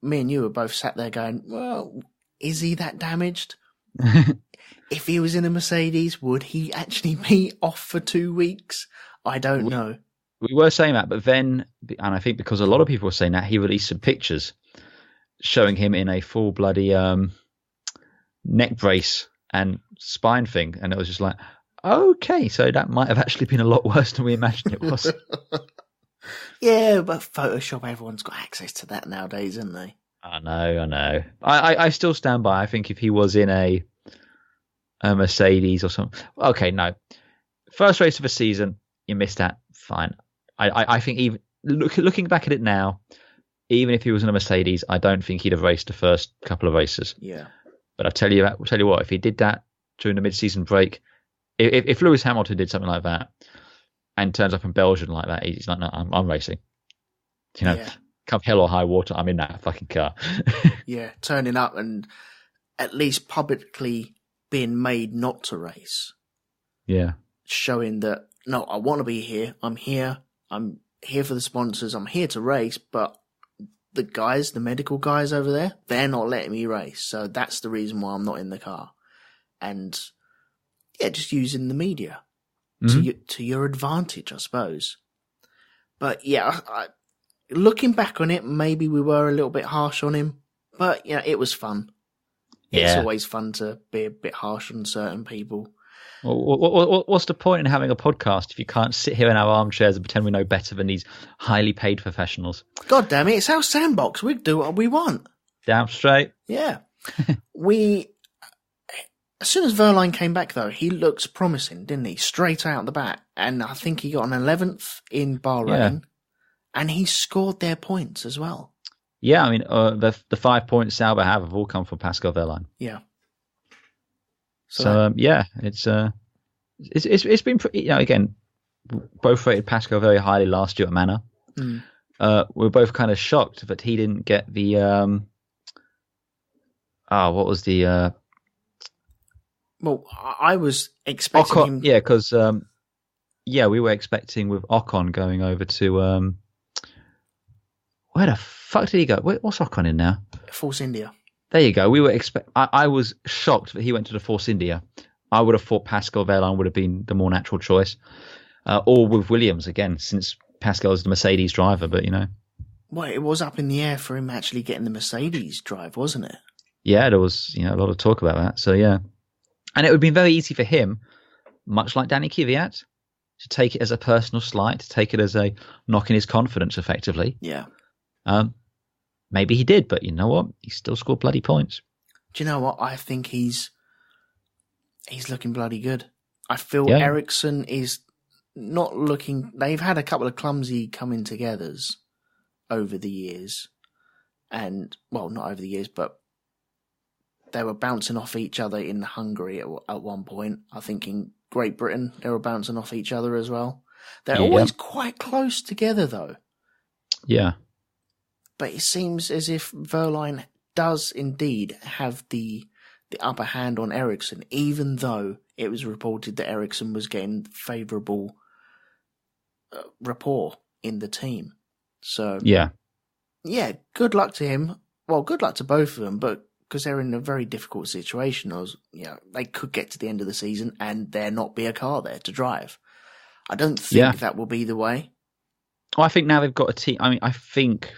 me and you were both sat there going, well, is he that damaged? If he was in a Mercedes, would he actually be off for 2 weeks? I don't know. We were saying that, but then, and I think because a lot of people were saying that, he released some pictures showing him in a full bloody neck brace and spine thing, and it was just like, okay, so that might have actually been a lot worse than we imagined it was. Yeah, but Photoshop, everyone's got access to that nowadays, haven't they? I know. I still stand by. I think if he was in a Mercedes or something, okay, no, first race of the season, you missed that. Fine. I think even looking back at it now, even if he was in a Mercedes, I don't think he'd have raced the first couple of races. Yeah. But I'll tell you what, if he did that during the mid-season break, if Lewis Hamilton did something like that and turns up in Belgium like that, he's like, no, I'm racing. You know, come hell or high water, I'm in that fucking car. Yeah, turning up and at least publicly being made not to race. Yeah. Showing that, no, I want to be here. I'm here for the sponsors. I'm here to race, but the medical guys over there, they're not letting me race. So that's the reason why I'm not in the car. And yeah, just using the media to your advantage, I suppose. But yeah, looking back on it, maybe we were a little bit harsh on him, but yeah, it was fun. Yeah. It's always fun to be a bit harsh on certain people. What's the point in having a podcast if you can't sit here in our armchairs and pretend we know better than these highly paid professionals? God damn it, it's our sandbox. We do what we want. Damn straight. Yeah. As soon as Verline came back, though, he looks promising, didn't he? Straight out the bat. And I think he got an 11th in Bahrain. Yeah. And he scored their points as well. Yeah, I mean, the 5 points Sauber have all come from Pascal Verline. Yeah. So yeah, it's been pretty, you know, again, both rated Pascal very highly last year at Manor. We're both kind of shocked that he didn't get the what was the well, I was expecting Ocon, him. Yeah, because we were expecting with Ocon going over to where the fuck did he go? What's Ocon in now? Force India. There you go. We were I was shocked that he went to the Force India. I would have thought Pascal Verline would have been the more natural choice, or with Williams again, since Pascal is the Mercedes driver. But you know, well, it was up in the air for him actually getting the Mercedes drive, wasn't it? Yeah, there was a lot of talk about that. So yeah, and it would have been very easy for him, much like Danny Kvyat, to take it as a personal slight, to take it as a knock in his confidence, effectively. Yeah. Maybe he did, but you know what? He still scored bloody points. Do you know what? I think he's looking bloody good. I feel Ericsson is not looking... They've had a couple of clumsy coming-togethers over the years. And, well, not over the years, but they were bouncing off each other in Hungary at one point. I think in Great Britain, they were bouncing off each other as well. They're always quite close together, though. Yeah. But it seems as if Verline does indeed have the upper hand on Ericsson, even though it was reported that Ericsson was getting favourable rapport in the team. So yeah, good luck to him. Well, good luck to both of them, but because they're in a very difficult situation, they could get to the end of the season and there not be a car there to drive. I don't think that will be the way. Well, I think now they've got a team. I mean, I think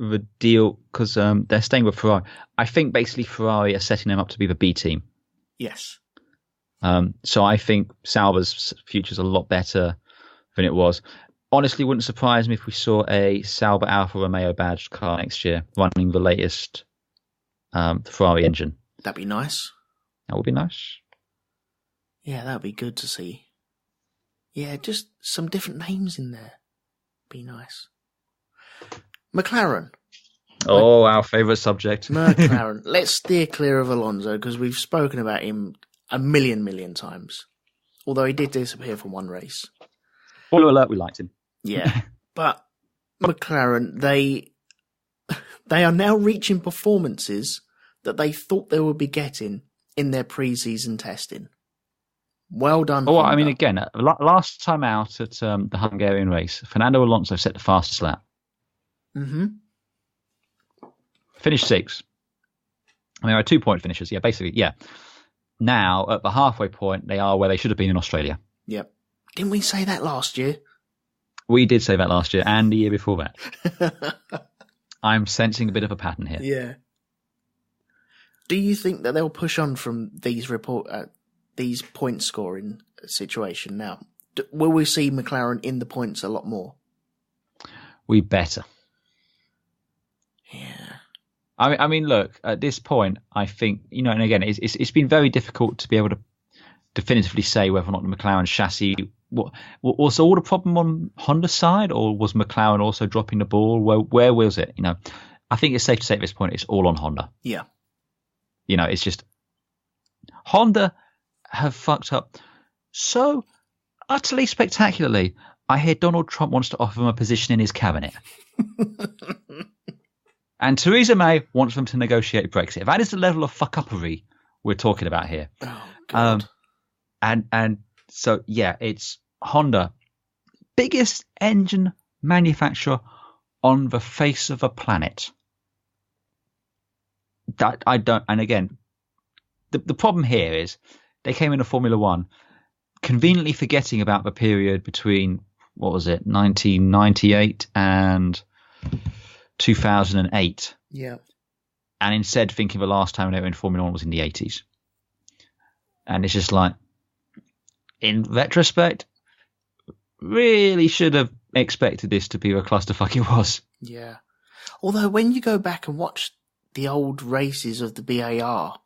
the deal, because they're staying with Ferrari, I think basically Ferrari are setting them up to be the B team. Yes. So I think Sauber's future's a lot better than it was. Honestly, wouldn't surprise me if we saw a Sauber Alfa Romeo badged car next year running the latest Ferrari engine. That'd be nice. That would be nice. Yeah, that'd be good to see. Yeah, just some different names in there. Be nice. McLaren. Oh, our favourite subject. McLaren. Let's steer clear of Alonso because we've spoken about him a million times. Although he did disappear from one race. Spoiler alert, we liked him. Yeah. But McLaren, they are now reaching performances that they thought they would be getting in their pre-season testing. Well done. Oh, Honda. I mean, again, last time out at the Hungarian race, Fernando Alonso set the fastest lap. Mm-hmm. Finished 6th. I mean, there are 2-point finishes. Yeah, basically, yeah. now at the halfway point, they are where they should have been in Australia. Yep. Didn't we say that last year? We did say that last year and the year before that. I'm sensing a bit of a pattern here. Yeah. Do you think that they'll push on from these point scoring situation now? Will we see McLaren in the points a lot more? We better. Yeah. I mean, look, at this point, I think, and again, it's been very difficult to be able to definitively say whether or not the McLaren chassis, was all the problem on Honda's side, or was McLaren also dropping the ball? Where was it? I think it's safe to say at this point, it's all on Honda. Yeah. It's just Honda have fucked up so utterly spectacularly. I hear Donald Trump wants to offer them a position in his cabinet. And Theresa May wants them to negotiate Brexit. That is the level of fuck-uppery we're talking about here. Oh, God. And so, yeah, it's Honda, biggest engine manufacturer on the face of the planet. That I don't, and again, the problem here is they came into Formula One conveniently forgetting about the period between, 1998 and 2008. Yeah. And instead thinking the last time they were in Formula One was in the 80s. And it's just like, in retrospect, really should have expected this to be the clusterfuck it was. Yeah. Although when you go back and watch the old races of the BAR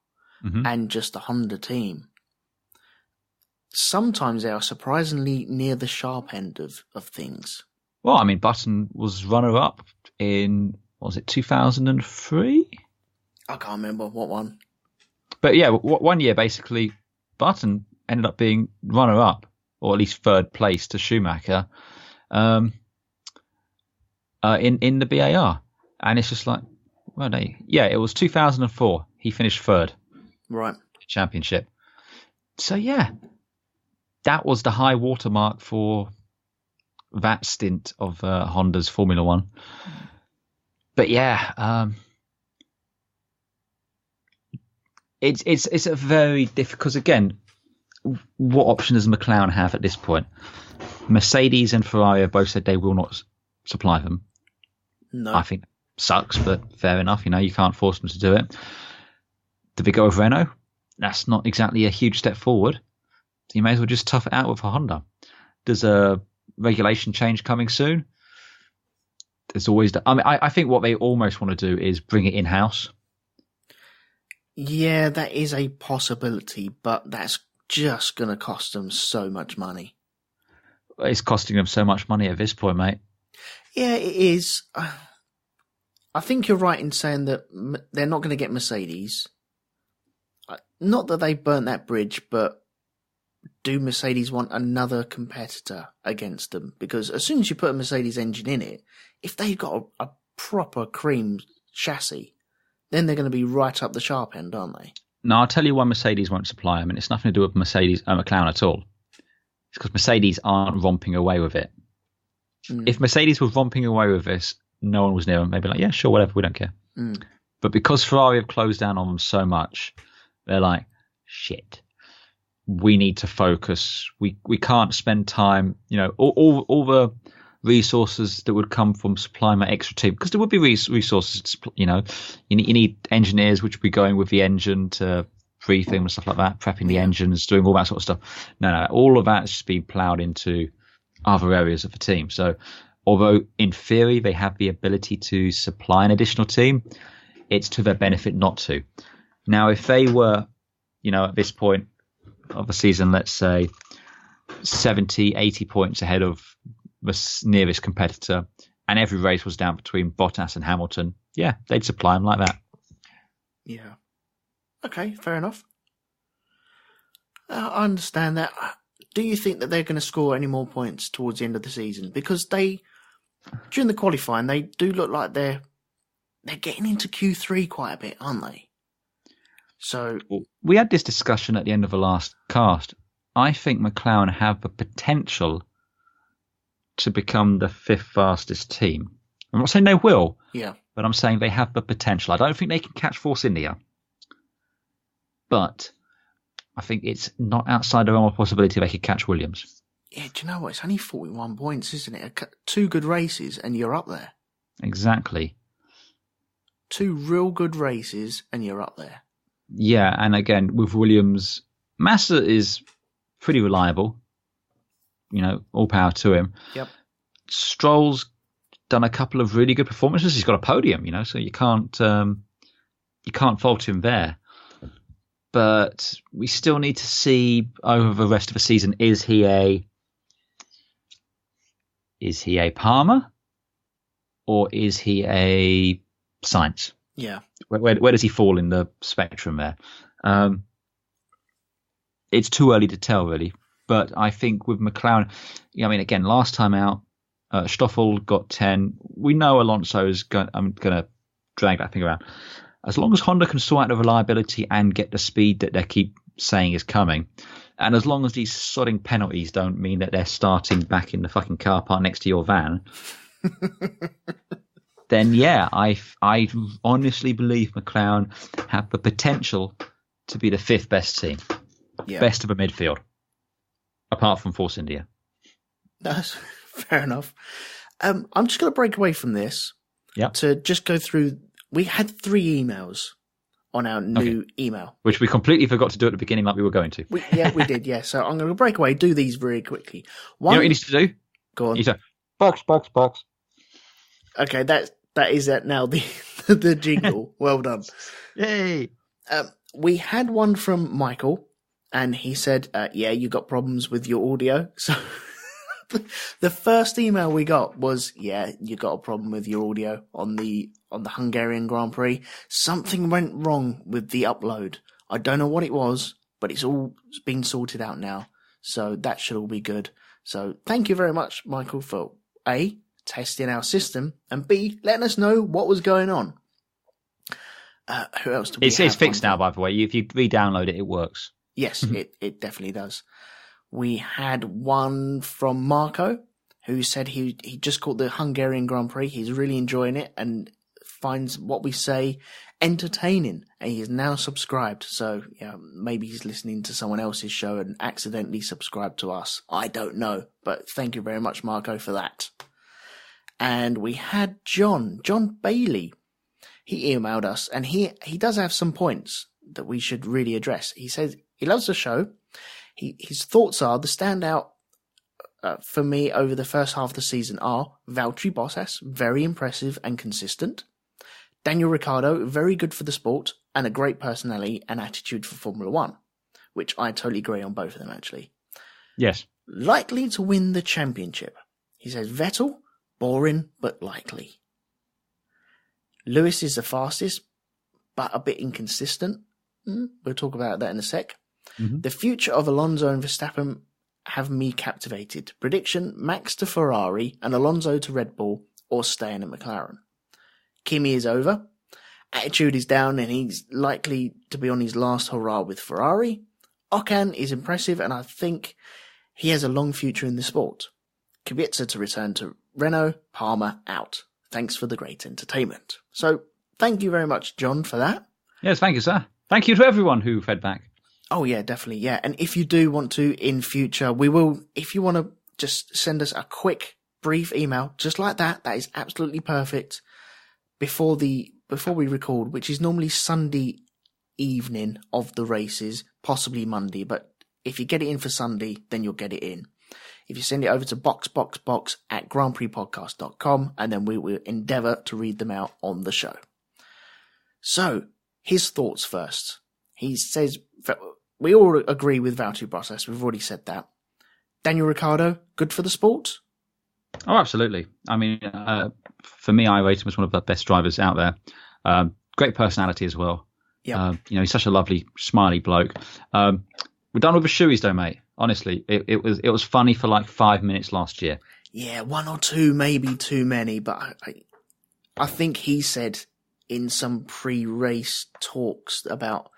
and just the Honda team, sometimes they are surprisingly near the sharp end of things. Well, I mean, Button was runner-up in, 2003? I can't remember what one. But yeah, one year, basically, Button ended up being runner-up, or at least third place to Schumacher in the BAR. And it's just like, it was 2004. He finished third. Right. Championship. So, yeah, that was the high watermark for that stint of Honda's Formula One. But yeah, it's a very difficult, because again, what option does McLaren have at this point? Mercedes and Ferrari have both said they will not supply them. No. I think sucks, but fair enough. You can't force them to do it. Do they go with Renault? That's not exactly a huge step forward. So you may as well just tough it out with a Honda. There's a regulation change coming soon. There's always I think what they almost want to do is bring it in-house. Yeah, that is a possibility, but that's just going to cost them so much money. It's costing them so much money at this point, mate. Yeah, it is. I think you're right in saying that they're not going to get Mercedes. Not that they burnt that bridge, but do Mercedes want another competitor against them? Because as soon as you put a Mercedes engine in it, if they've got a proper cream chassis, then they're going to be right up the sharp end, aren't they? No, I'll tell you why Mercedes won't supply them, and it's nothing to do with McLaren at all. It's because Mercedes aren't romping away with it. If Mercedes were romping away with this, no one was near them. They'd be like, yeah, sure, whatever, we don't care. But because Ferrari have closed down on them so much, they're like, shit, we need to focus. We can't spend time, all the resources that would come from supplying my extra team, because there would be resources, you need engineers which would be going with the engine to brief them and stuff like that, prepping the engines, doing all that sort of stuff. No, all of that's just been ploughed into other areas of the team. So although in theory they have the ability to supply an additional team, it's to their benefit not to. Now, if they were, at this point of the season, let's say 70, 80 points ahead of the nearest competitor, and every race was down between Bottas and Hamilton, yeah, they'd supply them like that. Yeah. Okay, fair enough. I understand that. Do you think that they're going to score any more points towards the end of the season? Because during the qualifying, they do look like they're getting into Q3 quite a bit, aren't they? So we had this discussion at the end of the last cast. I think McLaren have the potential to become the fifth fastest team. I'm not saying they will, but I'm saying they have the potential. I don't think they can catch Force India, but I think it's not outside the realm of possibility they could catch Williams. Yeah, do you know what? It's only 41 points, isn't it? 2 good races and you're up there. Exactly. 2 real good races and you're up there. Yeah, and again, with Williams, Massa is pretty reliable. All power to him. Yep. Stroll's done a couple of really good performances. He's got a podium, so you can't fault him there. But we still need to see over the rest of the season, is he a Palmer or is he a Sainz? Yeah. Where does he fall in the spectrum there? It's too early to tell, really. But I think with McLaren, again, last time out, Stoffel got 10. We know Alonso is going. I'm going to drag that thing around. As long as Honda can sort out the reliability and get the speed that they keep saying is coming, and as long as these sodding penalties don't mean that they're starting back in the fucking car park next to your van, then yeah, I honestly believe McLaren have the potential to be the 5th best team, best of the midfield, apart from Force India. That's fair enough. I'm just going to break away from this to just go through. We had 3 emails on our new email. Which we completely forgot to do at the beginning like we were going to. We did, yeah. So I'm going to break away, do these very quickly. You know what you need to do? Go on. You say, box. Okay, that is now the jingle. Well done. Yay. We had one from Michael, and he said, you got problems with your audio. So the first email we got was, you got a problem with your audio on the Hungarian Grand Prix. Something went wrong with the upload. I don't know what it was, but it's all been sorted out now. So that should all be good. So thank you very much, Michael, for A, testing our system, and B, letting us know what was going on. Who else do we have? It's fixed now, by the way. If you re-download it, it works. Yes, it definitely does. We had one from Marco, who said he just caught the Hungarian Grand Prix. He's really enjoying it and finds what we say entertaining, and he is now subscribed. So maybe he's listening to someone else's show and accidentally subscribed to us. I don't know, but thank you very much, Marco, for that. And we had John Bailey. He emailed us, and he does have some points that we should really address. He says he loves the show. His thoughts are the standout for me over the first half of the season are Valtteri Bottas, very impressive and consistent. Daniel Ricciardo, very good for the sport and a great personality and attitude for Formula One, which I totally agree on both of them, actually. Yes. Likely to win the championship. He says Vettel, boring but likely. Lewis is the fastest, but a bit inconsistent. We'll talk about that in a sec. Mm-hmm. The future of Alonso and Verstappen have me captivated. Prediction, Max to Ferrari and Alonso to Red Bull, or staying at McLaren. Kimi is over. Attitude is down and he's likely to be on his last hurrah with Ferrari. Ocon is impressive and I think he has a long future in the sport. Kubica to return to Renault, Palmer out. Thanks for the great entertainment. So thank you very much, John, for that. Yes, thank you, sir. Thank you to everyone who fed back. Oh, yeah, definitely, yeah. And if you do want to in future, we will, if you want to just send us a quick, brief email, just like that, that is absolutely perfect, before we record, which is normally Sunday evening of the races, possibly Monday, but if you get it in for Sunday, then you'll get it in. If you send it over to box@grandprixpodcast.com, and then we will endeavour to read them out on the show. So, his thoughts first. He says, we all agree with Valtteri Bottas, we've already said that. Daniel Ricciardo, good for the sport? Oh, absolutely. I mean, for me, I rate him as one of the best drivers out there. Great personality as well. Yeah. He's such a lovely, smiley bloke. We're done with the shoeies though, mate. Honestly, it was funny for like 5 minutes last year. Yeah, 1 or 2, maybe too many, but I think he said in some pre-race talks about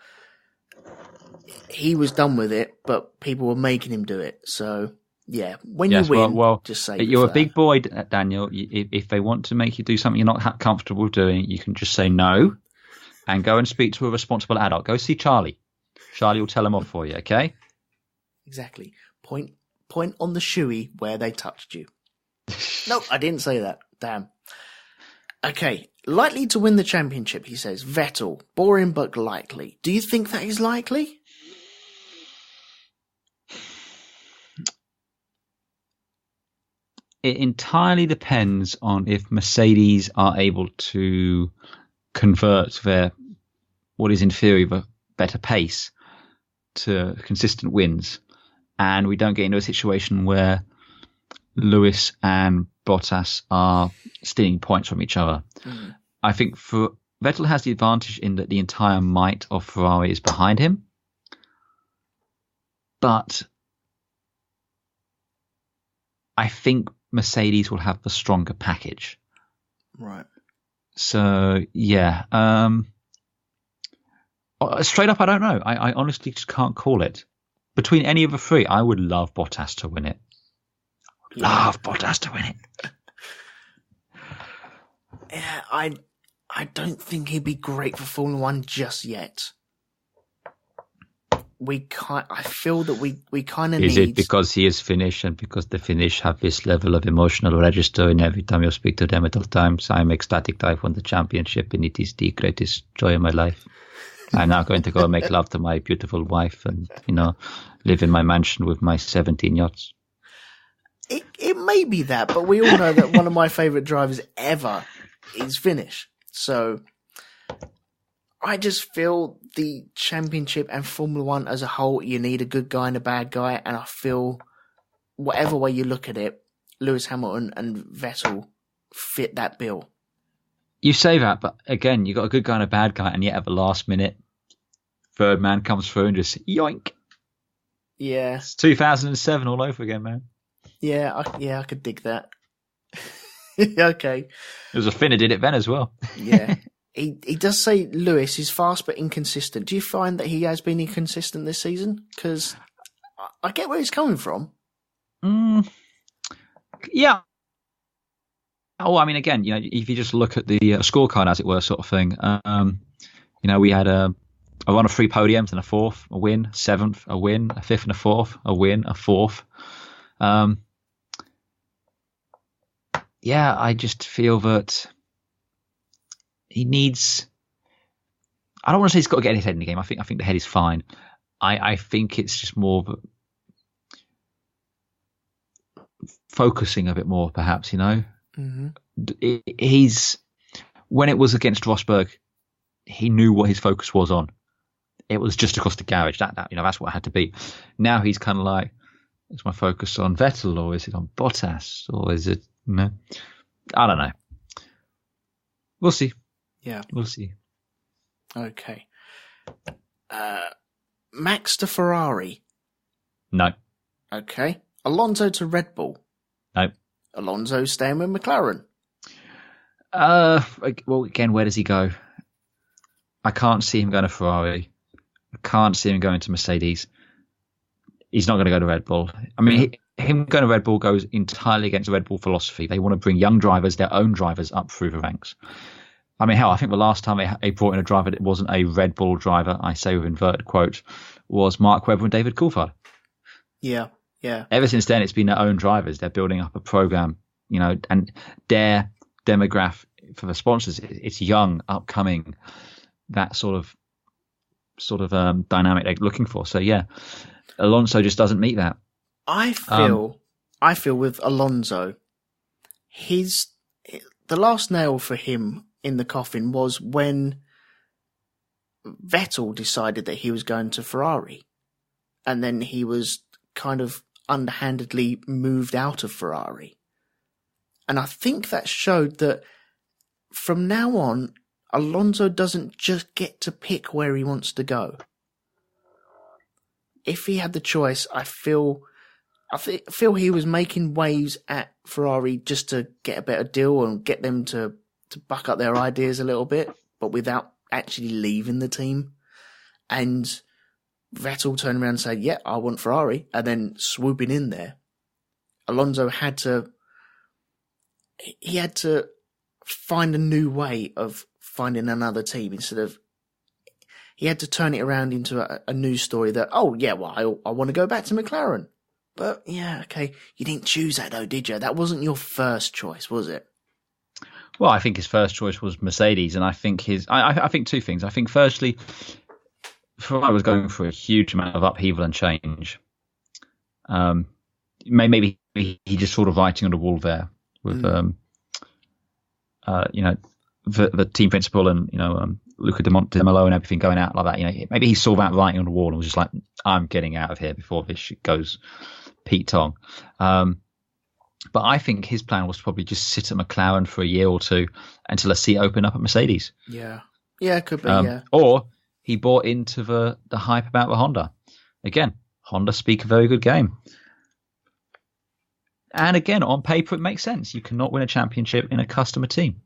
he was done with it, but people were making him do it. So yeah, when you win, just say you're a big boy, Daniel. If they want to make you do something you're not comfortable doing, you can just say no and go and speak to a responsible adult. Go see Charlie. Charlie will tell them off for you, okay? Exactly. Point on the shoey where they touched you. No, I didn't say that. Damn. Okay. Likely to win the championship, he says. Vettel. Boring but likely. Do you think that is likely? It entirely depends on if Mercedes are able to convert their, what is in theory, the better pace to consistent wins. And we don't get into a situation where Lewis and Bottas are stealing points from each other. Mm. I think Vettel has the advantage in that the entire might of Ferrari is behind him. But I think Mercedes will have the stronger package. Right. So, yeah. Straight up, I don't know. I honestly just can't call it. Between any of the three, I would love Bottas to win it. Love Bottas to win it. Yeah, I don't think he'd be great for Formula One just yet. I feel that we kind of need... Is it because he is Finnish and because the Finnish have this level of emotional register, and every time you speak to them at all times, I'm ecstatic that I've won the championship and it is the greatest joy of my life. I'm now going to go and make love to my beautiful wife and, live in my mansion with my 17 yachts. It may be that, but we all know that one of my favourite drivers ever is Finnish. So I just feel the championship and Formula One as a whole, you need a good guy and a bad guy. And I feel whatever way you look at it, Lewis Hamilton and Vettel fit that bill. You say that, but again, you got a good guy and a bad guy, and yet at the last minute, third man comes through and just yoink. Yeah. It's 2007 all over again, man. Yeah, I could dig that. Okay. There was a Finn who did it then as well. Yeah. He does say Lewis is fast but inconsistent. Do you find that he has been inconsistent this season? Because I get where he's coming from. Yeah. Oh, I mean, again, if you just look at the scorecard, as it were, sort of thing, we had a run of 3 podiums and a fourth, a win, 7th, a win, a 5th and a 4th, a win, a 4th. Yeah, I just feel that he needs... I don't want to say he's got to get his head in the game. I think the head is fine. I think it's just more of focusing a bit more, perhaps, Mm-hmm. When it was against Rosberg, he knew what his focus was on. It was just across the garage. That's what it had to be. Now he's kind of like, is my focus on Vettel or is it on Bottas or is it I don't know. We'll see. Yeah, we'll see. Okay. Max to Ferrari. No. Okay. Alonso to Red Bull. No. Alonso staying with McLaren. Well, again, where does he go? I can't see him going to Ferrari. I can't see him going to Mercedes. He's not going to go to Red Bull. I mean, him going to Red Bull goes entirely against the Red Bull philosophy. They want to bring young drivers, their own drivers, up through the ranks. I mean, hell, I think the last time they brought in a driver that wasn't a Red Bull driver, I say with inverted quotes, was Mark Webber and David Coulthard. Yeah. Yeah. Ever since then, it's been their own drivers. They're building up a program, and their demographic for the sponsors, it's young, upcoming, that sort of dynamic they're looking for. So yeah, Alonso just doesn't meet that. I feel with Alonso, the last nail for him in the coffin was when Vettel decided that he was going to Ferrari, and then he was kind of underhandedly moved out of Ferrari. And I think that showed that from now on, Alonso doesn't just get to pick where he wants to go. If he had the choice, I feel he was making waves at Ferrari just to get a better deal and get them to buck up their ideas a little bit, but without actually leaving the team. And Vettel turned around and said, yeah, I want Ferrari, and then swooping in there. Alonso had to find a new way of finding another team instead of... he had to turn it around into a news story that, oh, yeah, well, I want to go back to McLaren. But, yeah, okay, you didn't choose that, though, did you? That wasn't your first choice, was it? Well, I think his first choice was Mercedes, and I think I think two things. I think, firstly, Ferrari was going through a huge amount of upheaval and change. Maybe he just sort of writing on the wall there with, the team principal and, Luca De Melo and everything going out like that. Maybe he saw that writing on the wall and was just like, I'm getting out of here before this shit goes Pete Tong. But I think his plan was to probably just sit at McLaren for a year or two until a seat opened up at Mercedes. Yeah. Yeah, it could be, yeah. Or he bought into the hype about the Honda. Again, Honda speak a very good game. And again, on paper, it makes sense. You cannot win a championship in a customer team.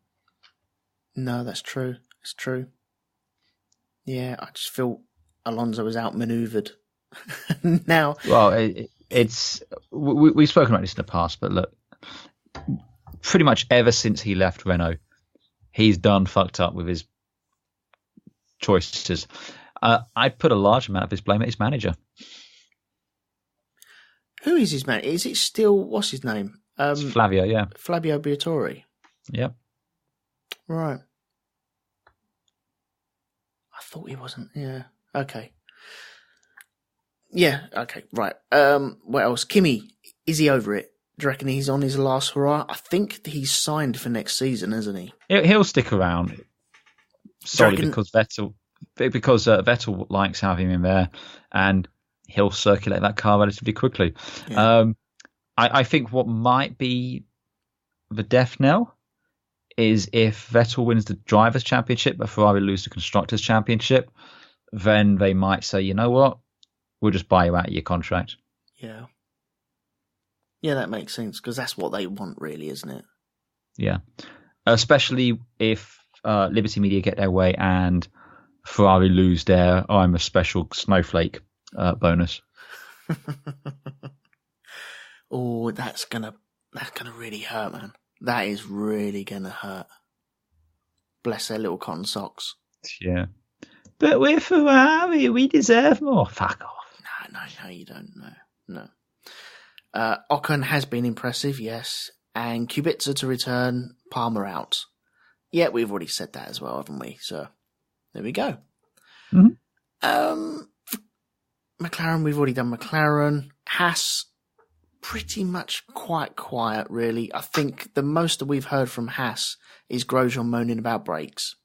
No, that's true. It's true. Yeah, I just feel Alonso was outmaneuvered. Now, well, we've spoken about this in the past, but look, pretty much ever since he left Renault, he's done fucked up with his choices. I put a large amount of his blame at his manager. Who is his manager? Is it still, what's his name? It's Flavio, yeah. Flavio Briatore. Yep. Right. I thought he wasn't. Yeah. Okay. Yeah. Okay. Right. What else? Kimi, is he over it? Do you reckon he's on his last hurrah? I think he's signed for next season, isn't he? He'll stick around solely because Vettel likes having him there, and he'll circulate that car relatively quickly. Yeah. I think what might be the death knell is if Vettel wins the Drivers' Championship but Ferrari lose the Constructors' Championship, then they might say, you know what, we'll just buy you out of your contract. Yeah. Yeah, that makes sense, because that's what they want, really, isn't it? Yeah. Especially if Liberty Media get their way and Ferrari lose their I'm a special snowflake bonus. Oh, that's gonna really hurt, man. That is really gonna hurt. Bless their little cotton socks. Yeah. But we're Ferrari, we deserve more. Fuck off. No, you don't. No. Ocon has been impressive, yes. And Kubica to return, Palmer out. Yeah, we've already said that as well, haven't we? So, there we go. Mm-hmm. McLaren, we've already done McLaren. Haas, pretty much quite quiet, really. I think the most that we've heard from Haas is Grosjean moaning about brakes.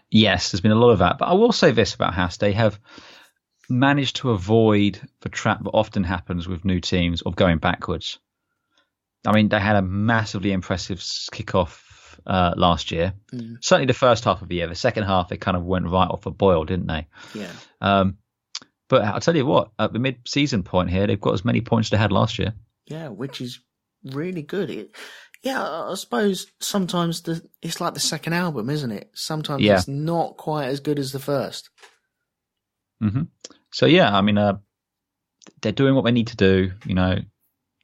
Yes, there's been a lot of that. But I will say this about Haas. They have managed to avoid the trap that often happens with new teams of going backwards. I mean, they had a massively impressive kickoff last year. Certainly the first half of the year. The second half, they kind of went right off the boil, didn't they? Yeah. But I'll tell you what, at the mid-season point here, they've got as many points as they had last year. Yeah, which is really good. I suppose sometimes it's like the second album, isn't it? Sometimes it's not quite as good as the first. Mm-hmm. So, yeah, I mean, they're doing what they need to do,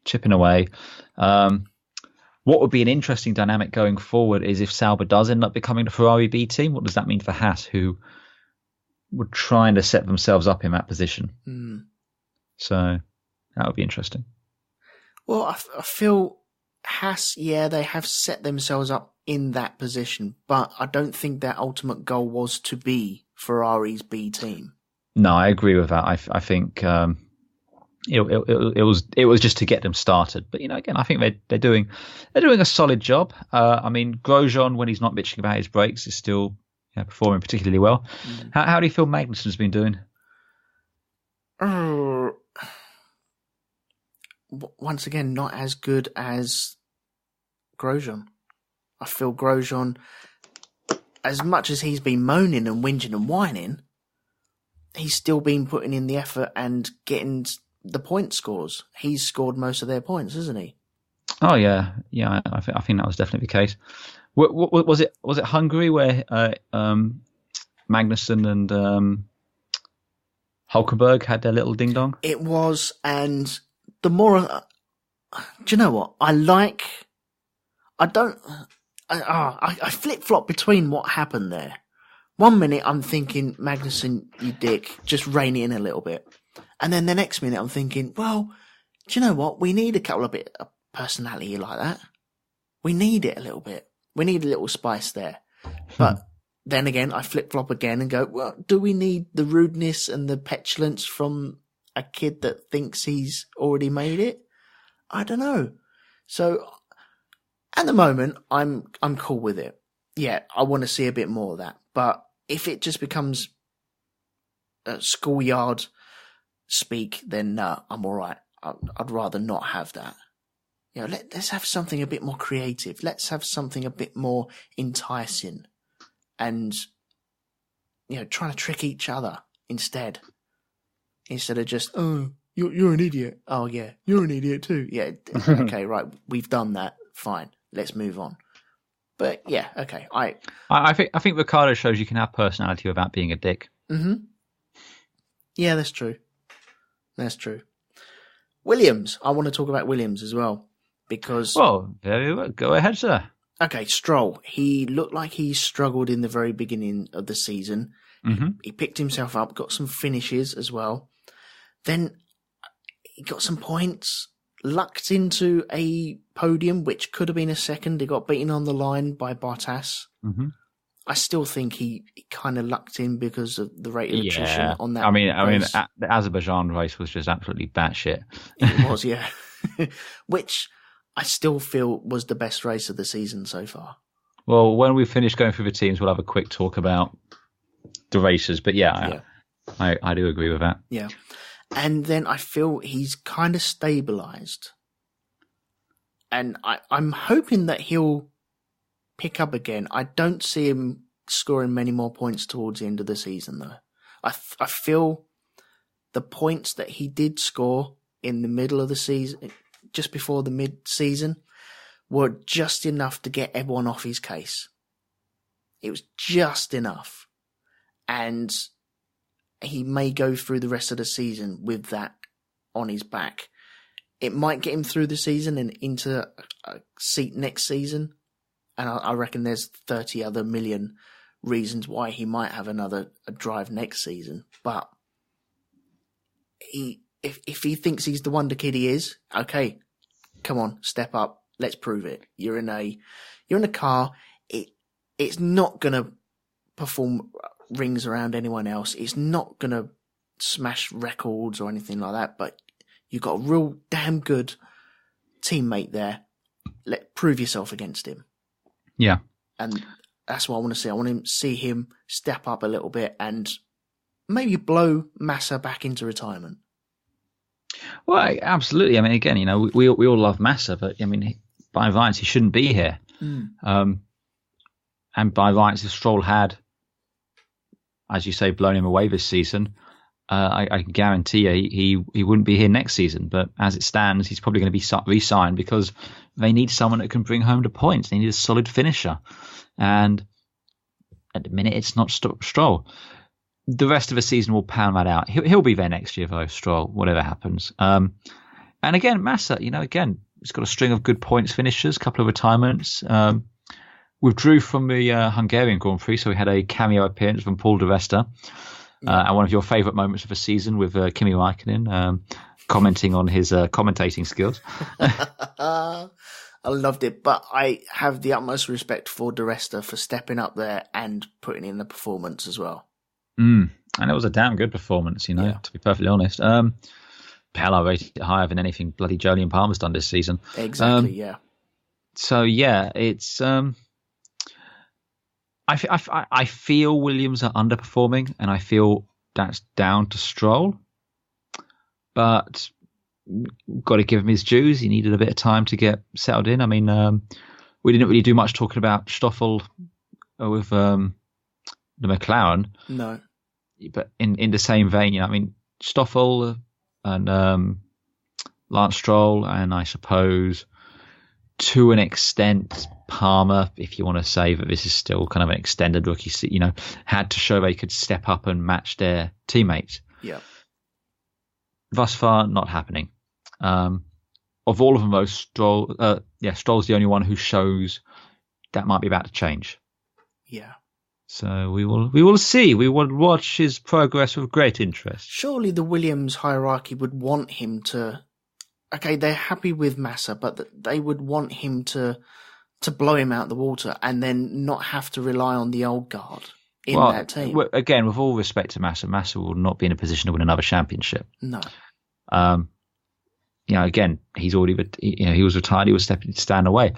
chipping away. What would be an interesting dynamic going forward is if Sauber does end up becoming the Ferrari B team. What does that mean for Haas, who were trying to set themselves up in that position? So that would be interesting. Well, I feel Haas, they have set themselves up in that position, but I don't think their ultimate goal was to be Ferrari's B team. No, I agree with that. I think it was just to get them started. But again, I think they're doing a solid job. I mean, Grosjean, when he's not bitching about his brakes, is still performing particularly well. How do you feel Magnussen's been doing? Once again, not as good as Grosjean. I feel Grosjean, as much as he's been moaning and whinging and whining, he's still been putting in the effort and getting the point scores. He's scored most of their points, hasn't he? Oh yeah. I think that was definitely the case. Was it Hungary where Magnussen and Hulkenberg had their little ding dong? It was, and the more do you know what I flip flop between what happened there. 1 minute I'm thinking, Magnussen, you dick, just rein it in a little bit. And then the next minute I'm thinking, well, do you know what? We need a couple of bit of personality like that. We need it a little bit. We need a little spice there. But then again, I flip-flop again and go, well, do we need the rudeness and the petulance from a kid that thinks he's already made it? I don't know. So at the moment, I'm cool with it. Yeah, I want to see a bit more of that. But if it just becomes schoolyard speak, then no, I'm all right. I'd rather not have that. You know, let's have something a bit more creative. Let's have something a bit more enticing, and trying to trick each other instead of just you're an idiot. Oh yeah, you're an idiot too. Yeah, okay, right. We've done that. Fine. Let's move on. But yeah, okay. I think Ricciardo shows you can have personality without being a dick. Mm-hmm. Yeah, that's true. That's true. Williams. I want to talk about Williams as well because. Well, very well. Go ahead, sir. Okay, Stroll. He looked like he struggled in the very beginning of the season. Mm-hmm. He picked himself up, got some finishes as well. Then he got some points, lucked into a podium, which could have been a second. He got beaten on the line by Bottas. Mm-hmm. I still think he kind of lucked in because of the rate of attrition on that. I mean, race. the Azerbaijan race was just absolutely batshit. It was, yeah. Which I still feel was the best race of the season so far. Well, when we finish going through the teams, we'll have a quick talk about the races. But yeah. I do agree with that. Yeah. And then I feel he's kind of stabilised. And I'm hoping that he'll pick up again. I don't see him scoring many more points towards the end of the season, though. I feel the points that he did score in the middle of the season, just before the mid-season, were just enough to get everyone off his case. It was just enough. And he may go through the rest of the season with that on his back. It might get him through the season and into a seat next season. And I reckon there's 30 other million reasons why he might have another drive next season. But if he thinks he's the wonder kid he is, okay, come on, step up. Let's prove it. You're in a car. It's not going to perform rings around anyone else. It's not going to smash records or anything like that. But you've got a real damn good teammate there. Prove yourself against him. Yeah. And that's what I want to see. I want to see him step up a little bit and maybe blow Massa back into retirement. Well, absolutely. I mean, again, we all love Massa, but I mean, by rights, he shouldn't be here. And by rights, if Stroll had, as you say, blown him away this season, I can guarantee you he wouldn't be here next season. But as it stands, he's probably going to be re-signed because they need someone that can bring home the points. They need a solid finisher. And at the minute, it's not Stroll. The rest of the season will pound that out. He'll be there next year, though, Stroll, whatever happens. And again, Massa, again, he's got a string of good points finishers, a couple of retirements. Withdrew from the Hungarian Grand Prix, so we had a cameo appearance from Paul de Resta. And one of your favourite moments of the season with Kimi Räikkönen commenting on his commentating skills. I loved it, but I have the utmost respect for de Resta for stepping up there and putting in the performance as well. And it was a damn good performance, to be perfectly honest. Hell, I rated it higher than anything bloody Jolyon Palmer's done this season. Exactly, yeah. So, yeah, it's... I feel Williams are underperforming, and I feel that's down to Stroll. But got to give him his dues. He needed a bit of time to get settled in. I mean, we didn't really do much talking about Stoffel with the McLaren. No. But in the same vein, I mean, Stoffel and Lance Stroll, and I suppose to an extent Palmer, if you want to say that this is still kind of an extended rookie, had to show they could step up and match their teammates. Yeah. Thus far, not happening. Of all of them, though, Stroll's the only one who shows that might be about to change. Yeah. So we will see. We will watch his progress with great interest. Surely the Williams hierarchy would want him to. Okay, they're happy with Massa, but they would want him to blow him out the water and then not have to rely on the old guard in that team. Again, with all respect to Massa will not be in a position to win another championship. No. Again, he's already, he was retired. He was stand away.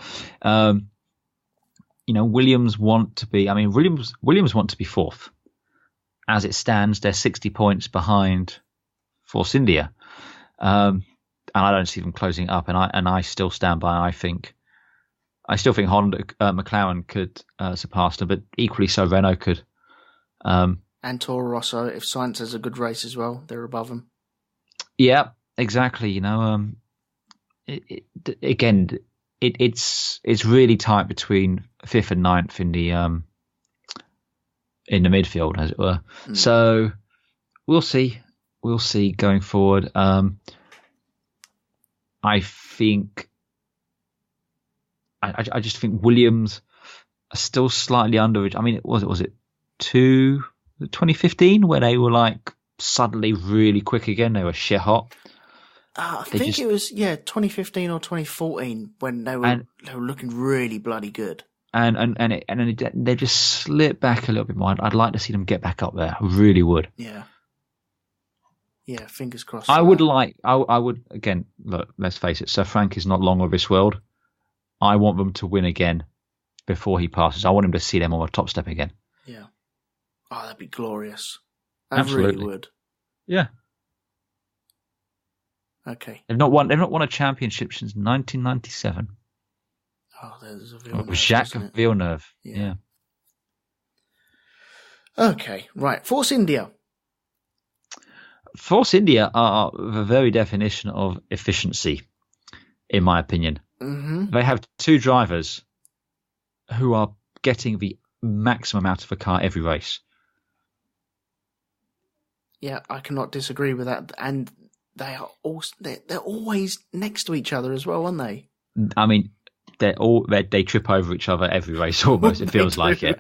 Williams want to be. I mean, Williams want to be fourth. As it stands, they're 60 points behind Force India, and I don't see them closing up. And I still stand by. I still think Honda, McLaren could surpass them, but equally so Renault could. And Toro Rosso, if Sainz has a good race as well, they're above them. Yeah, exactly. It's really tight between 5th and 9th in the midfield, as it were. So we'll see. We'll see going forward. I just think Williams are still slightly under. I mean, was it 2015 where they were like suddenly really quick again? They were shit hot. I think it was 2015 or 2014 when they were looking really bloody good. And they just slipped back a little bit more. I'd like to see them get back up there. I really would. Yeah. Yeah, fingers crossed. I would again, look, let's face it, Sir Frank is not long of this world. I want them to win again before he passes. I want him to see them on a top step again. Yeah. Oh, that'd be glorious. Absolutely. Really would. Yeah. Okay. They've not won a championship since 1997. Oh, there's a Villeneuve. Jacques Villeneuve. Yeah. Okay, right. Force India. Force India are the very definition of efficiency, in my opinion. Mm-hmm. They have two drivers who are getting the maximum out of a car every race. Yeah, I cannot disagree with that. And they're always next to each other as well, aren't they? I mean, they trip over each other every race almost. It feels like it.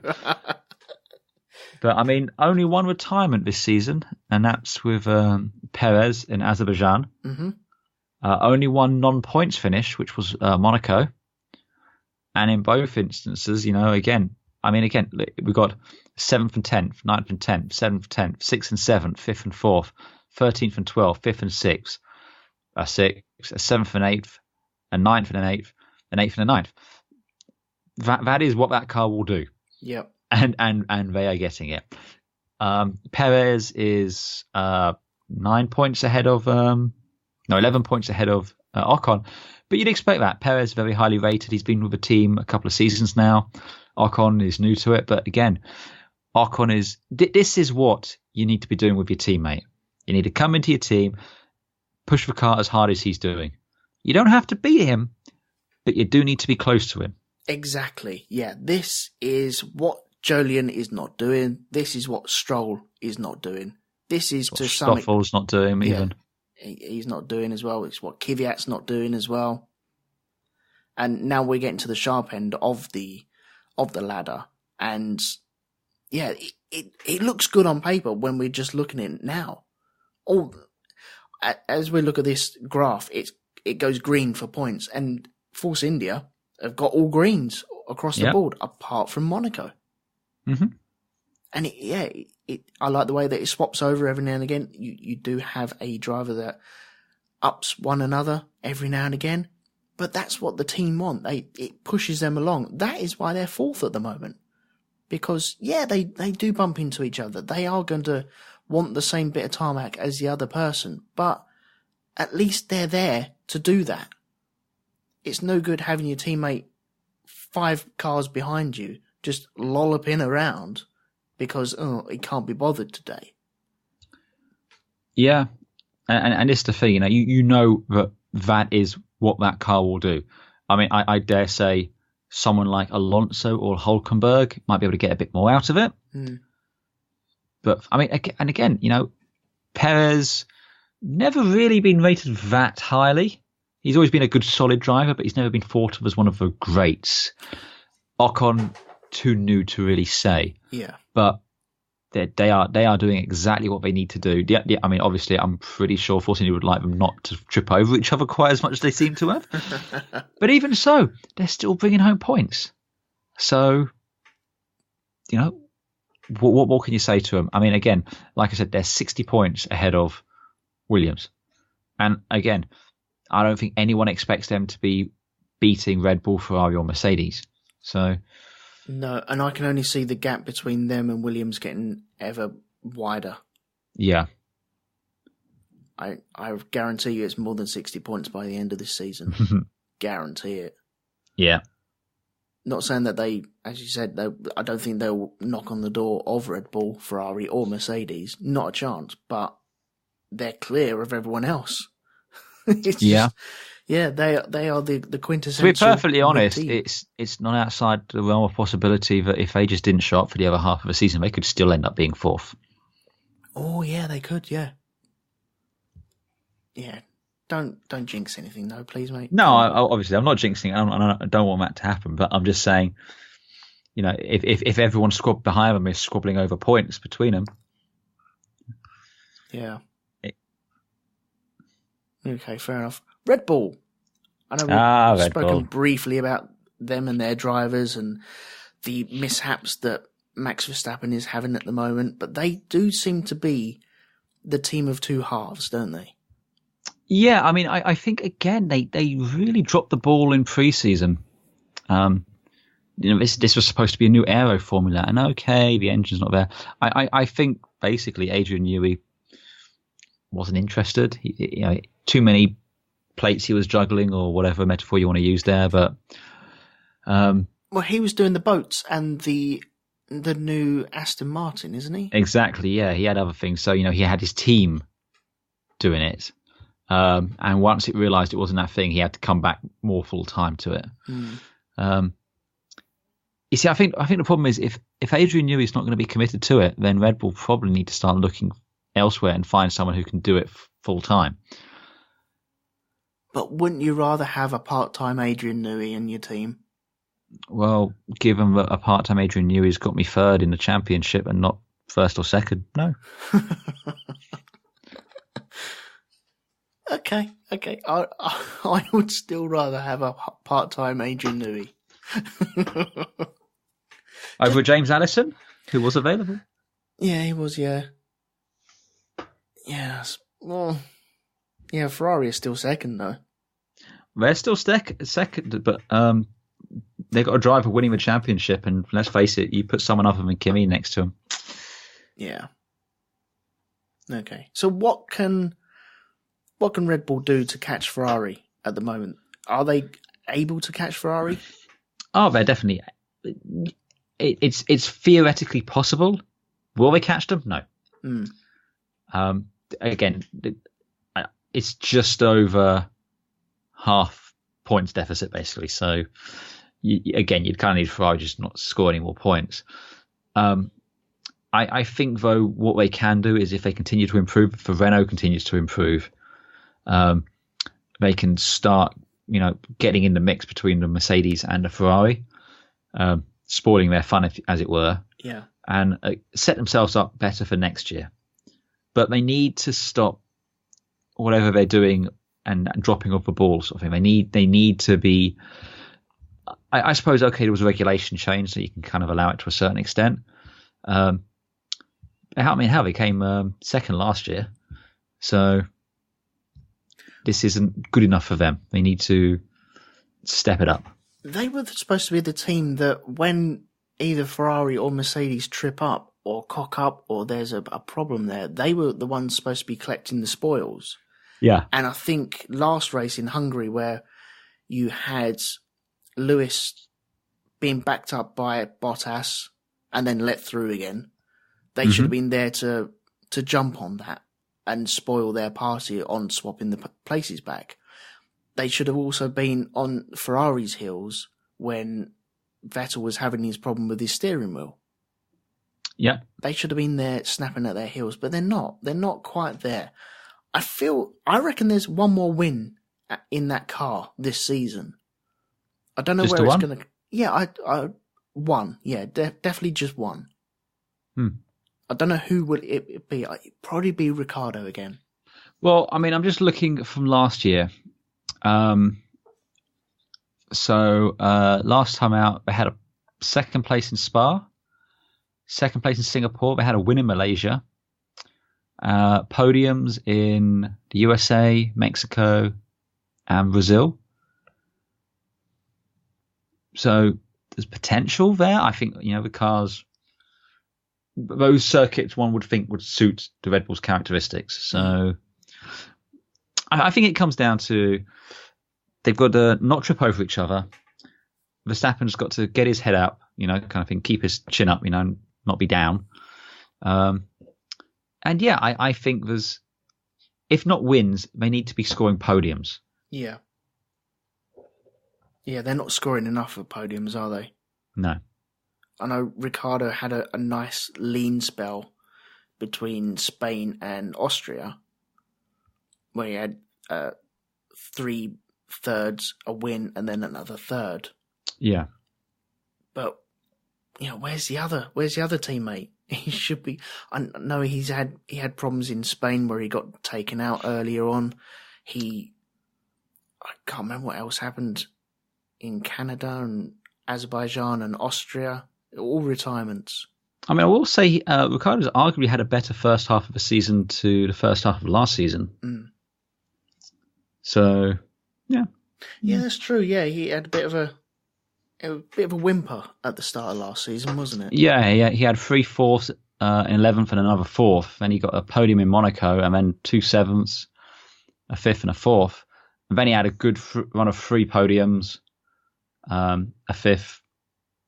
But I mean, only one retirement this season, and that's with Perez in Azerbaijan. Mm-hmm. Only one non-points finish, which was Monaco. And in both instances, we've got 7th and 10th, 9th and 10th, 7th and 10th, 6th and 7th, 5th and 4th, 13th and 12th, 5th and 6th, a 6th, a 7th and 8th, a 9th and an 8th, an 8th and a 9th. That is what that car will do. Yep. And they are getting it. Perez is 11 points ahead of Ocon. But you'd expect that. Perez is very highly rated. He's been with the team a couple of seasons now. Ocon is new to it. But again, Ocon is... This is what you need to be doing with your teammate. You need to come into your team, push the car as hard as he's doing. You don't have to beat him, but you do need to be close to him. Exactly. Yeah, this is what Jolyon is not doing. This is what Stroll is not doing. This is to some extent... Stoffel's not doing even. He's not doing as well. It's what Kvyat's not doing as well. And now we're getting to the sharp end of the ladder. And yeah, it looks good on paper when we're just looking at it now. As we look at this graph, it goes green for points. And Force India have got all greens across the board, apart from Monaco. Mm-hmm. And I like the way that it swaps over every now and again. You do have a driver that ups one another every now and again, but that's what the team want. It pushes them along. That is why they're fourth at the moment, because they do bump into each other. They are going to want the same bit of tarmac as the other person, but at least they're there to do that. It's no good having your teammate 5 cars behind you just lolloping around because he can't be bothered today. Yeah, and it's the thing, you know that is what that car will do. I mean, I dare say someone like Alonso or Hülkenberg might be able to get a bit more out of it. Mm. But I mean, and again, Perez never really been rated that highly. He's always been a good, solid driver, but he's never been thought of as one of the greats. Ocon too new to really say. Yeah. But they are doing exactly what they need to do. I mean, obviously, I'm pretty sure Force India would like them not to trip over each other quite as much as they seem to have. But even so, they're still bringing home points. So, what can you say to them? I mean, again, like I said, they're 60 points ahead of Williams. And again, I don't think anyone expects them to be beating Red Bull, Ferrari or Mercedes. So... No, and I can only see the gap between them and Williams getting ever wider. Yeah. I guarantee you it's more than 60 points by the end of this season. Guarantee it. Yeah. Not saying that they, as you said, I don't think they'll knock on the door of Red Bull, Ferrari or Mercedes. Not a chance, but they're clear of everyone else. Yeah. Yeah, they are the quintessential. To be perfectly honest, team. it's not outside the realm of possibility that if they just didn't show up for the other half of the season, they could still end up being fourth. Oh yeah, they could. Yeah, yeah. Don't jinx anything, though, please, mate. No, obviously I'm not jinxing. I don't want that to happen. But I'm just saying, if everyone behind them is squabbling over points between them, yeah. Okay, fair enough. Red Bull. I know we've spoken briefly about them and their drivers and the mishaps that Max Verstappen is having at the moment, but they do seem to be the team of two halves, don't they? Yeah, I mean, I think, again, they really dropped the ball in pre-season. This was supposed to be a new aero formula, and okay, the engine's not there. I think, basically, Adrian Newey wasn't interested. Too many plates he was juggling, or whatever metaphor you want to use there. But well, he was doing the boats and the new Aston Martin, isn't he? Exactly. Yeah, he had other things. So he had his team doing it, and once it realised it wasn't that thing, he had to come back more full time to it. You see, I think the problem is if Adrian Newey's not going to be committed to it, then Red Bull probably need to start looking elsewhere and find someone who can do it full time. But wouldn't you rather have a part-time Adrian Newey in your team? Well, given that a part-time Adrian Newey's got me third in the championship and not first or second, no. Okay. I would still rather have a part-time Adrian Newey. Over James Allison, who was available. Yeah, he was, yeah. Yes. Well, yeah, Ferrari is still second, though. They're still second, but they've got a driver winning the championship, and let's face it, you put someone other than Kimi next to him. Yeah. Okay. So what can Red Bull do to catch Ferrari at the moment? Are they able to catch Ferrari? Oh, they're definitely. It's theoretically possible. Will they catch them? No. Again, it's just over half points deficit, basically. So, you'd kind of need Ferrari just not score any more points. I think, though, what they can do is if they continue to improve, if Renault continues to improve, they can start, getting in the mix between the Mercedes and the Ferrari, spoiling their fun, as it were. Yeah. And set themselves up better for next year. But they need to stop whatever they're doing and dropping off the ball sort of thing. They need to be. I suppose there was a regulation change, so you can kind of allow it to a certain extent. How they came second last year, so this isn't good enough for them. They need to step it up. They were supposed to be the team that when either Ferrari or Mercedes trip up or cock up or there's a problem there, they were the ones supposed to be collecting the spoils. Yeah. And I think last race in Hungary where you had Lewis being backed up by Bottas and then let through again, they should have been there to jump on that and spoil their party on swapping the places back. They should have also been on Ferrari's heels when Vettel was having his problem with his steering wheel. Yeah. They should have been there snapping at their heels, but they're not. They're not quite there. I reckon there's one more win in that car this season. I don't know Just where the it's one? going to... Yeah, One, yeah, definitely just one. Hmm. I don't know who would it be. It'd probably be Ricciardo again. Well, I mean, I'm just looking from last year. So last time out, they had a second place in Spa, second place in Singapore. They had a win in Malaysia, podiums in the USA, Mexico, and Brazil. So there's potential there. I think, the cars, those circuits one would think would suit the Red Bull's characteristics. So I think it comes down to they've got to not trip over each other. Verstappen's got to get his head up, kind of thing, keep his chin up, not be down. And yeah, I think there's, if not wins, they need to be scoring podiums. Yeah. Yeah, they're not scoring enough of podiums, are they? No. I know Ricciardo had a nice lean spell between Spain and Austria, where he had 3/3, a win, and then another third. Yeah. But where's the other teammate? He should be. I know he had problems in Spain where he got taken out earlier on. I can't remember what else happened in Canada and Azerbaijan and Austria. All retirements. I mean, I will say Ricciardo's arguably had a better first half of the season to the first half of last season. Mm. So, yeah. Yeah, that's true. Yeah, he had a bit of a whimper at the start of last season, wasn't it? Yeah, he had 3 fourths in 11th and another 4th. Then he got a podium in Monaco and then 2 7ths, a 5th and a 4th. And then he had a good run of 3 podiums, a 5th,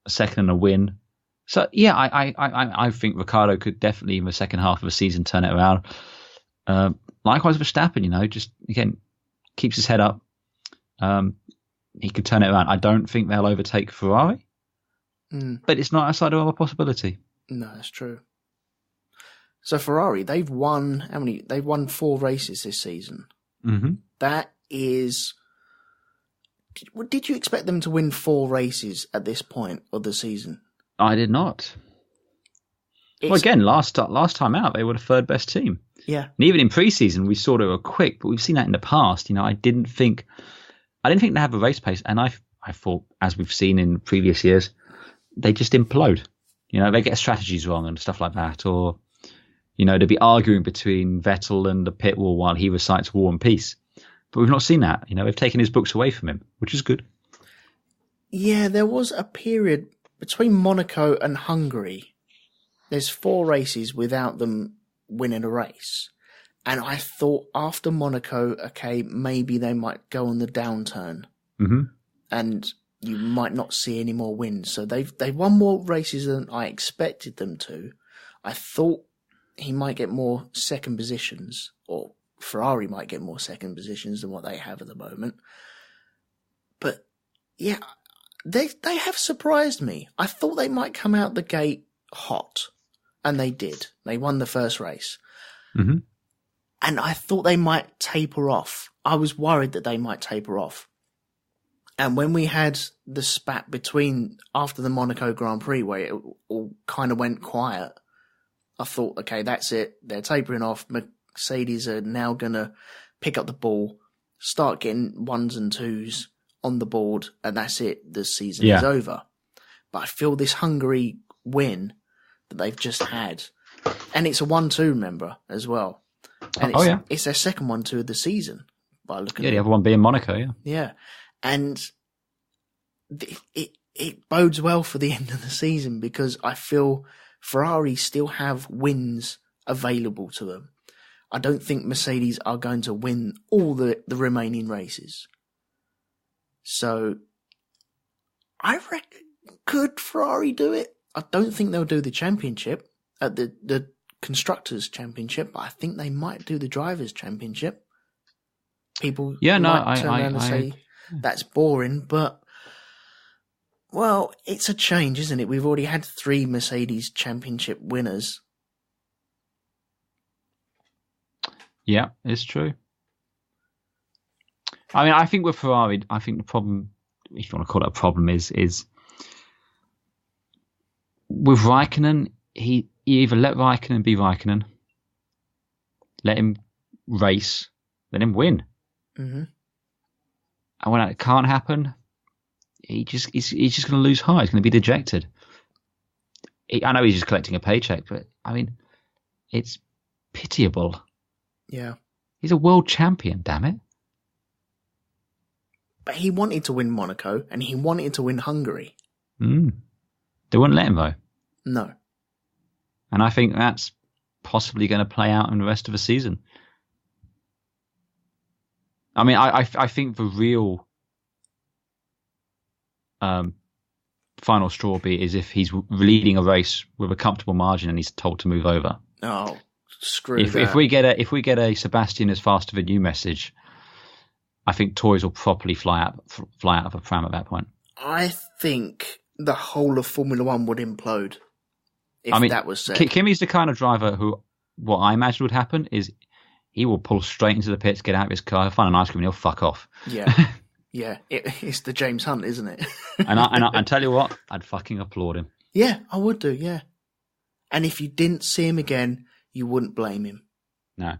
a 2nd and a win. So, yeah, I think Ricciardo could definitely, in the second half of the season, turn it around. Likewise, Verstappen, just, again, keeps his head up. He could turn it around. I don't think they'll overtake Ferrari, but it's not outside of a possibility. No, that's true. So Ferrari, they've won how many? They've won 4 races this season. Mm-hmm. That is. Did you expect them to win 4 races at this point of the season? I did not. Well, again, last time out, they were the 3rd best team. Yeah. And even in pre-season, we saw they were quick, but we've seen that in the past. I didn't think they have a race pace, and I thought, as we've seen in previous years, they just implode. They get strategies wrong and stuff like that, or they'd be arguing between Vettel and the pit wall while he recites War and Peace. But we've not seen that. They've taken his books away from him, which is good. Yeah, there was a period between Monaco and Hungary. There's 4 races without them winning a race. And I thought after Monaco, okay, maybe they might go on the downturn. Mm-hmm. And you might not see any more wins. So they've won more races than I expected them to. I thought he might get more second positions, or Ferrari might get more second positions than what they have at the moment. But yeah, they have surprised me. I thought they might come out the gate hot, and they did. They won the first race. Mm-hmm. And I thought they might taper off. I was worried that they might taper off. And when we had the spat after the Monaco Grand Prix where it all kind of went quiet, I thought, okay, that's it. They're tapering off. Mercedes are now going to pick up the ball, start getting 1s and 2s on the board, and that's it. The season is over. But I feel this Hungary win that they've just had, and it's a 1-2, remember, as well. And it's their second 1-2 of the season by looking at the other one being Monaco, yeah. Yeah. And it bodes well for the end of the season because I feel Ferrari still have wins available to them. I don't think Mercedes are going to win all the remaining races. So I reckon, could Ferrari do it? I don't think they'll do the championship at the Constructors' Championship, but I think they might do the Drivers' Championship. People might turn around and say that's boring, but well, it's a change, isn't it? We've already had 3 Mercedes Championship winners. Yeah, it's true. I mean, I think with Ferrari, I think the problem, if you want to call it a problem, is with Raikkonen, you either let Raikkonen be Raikkonen, let him race, let him win. Mm-hmm. And when that can't happen, he's just going to lose heart. He's going to be dejected. I know he's just collecting a paycheck, but I mean, it's pitiable. Yeah. He's a world champion, damn it. But he wanted to win Monaco, and he wanted to win Hungary. They wouldn't let him, though. No. And I think that's possibly going to play out in the rest of the season. I mean, I think the real final straw be is if he's leading a race with a comfortable margin and he's told to move over. Oh, screw that. If we get a Sebastian is faster than you message, I think toys will properly fly out of the pram at that point. I think the whole of Formula One would implode if that was said. Kimi's the kind of driver who, what I imagine would happen is he will pull straight into the pits, get out of his car, find an ice cream, and he'll fuck off. Yeah, yeah. It's the James Hunt, isn't it? and I tell you what, I'd fucking applaud him. Yeah, I would do. Yeah. And if you didn't see him again, you wouldn't blame him. No.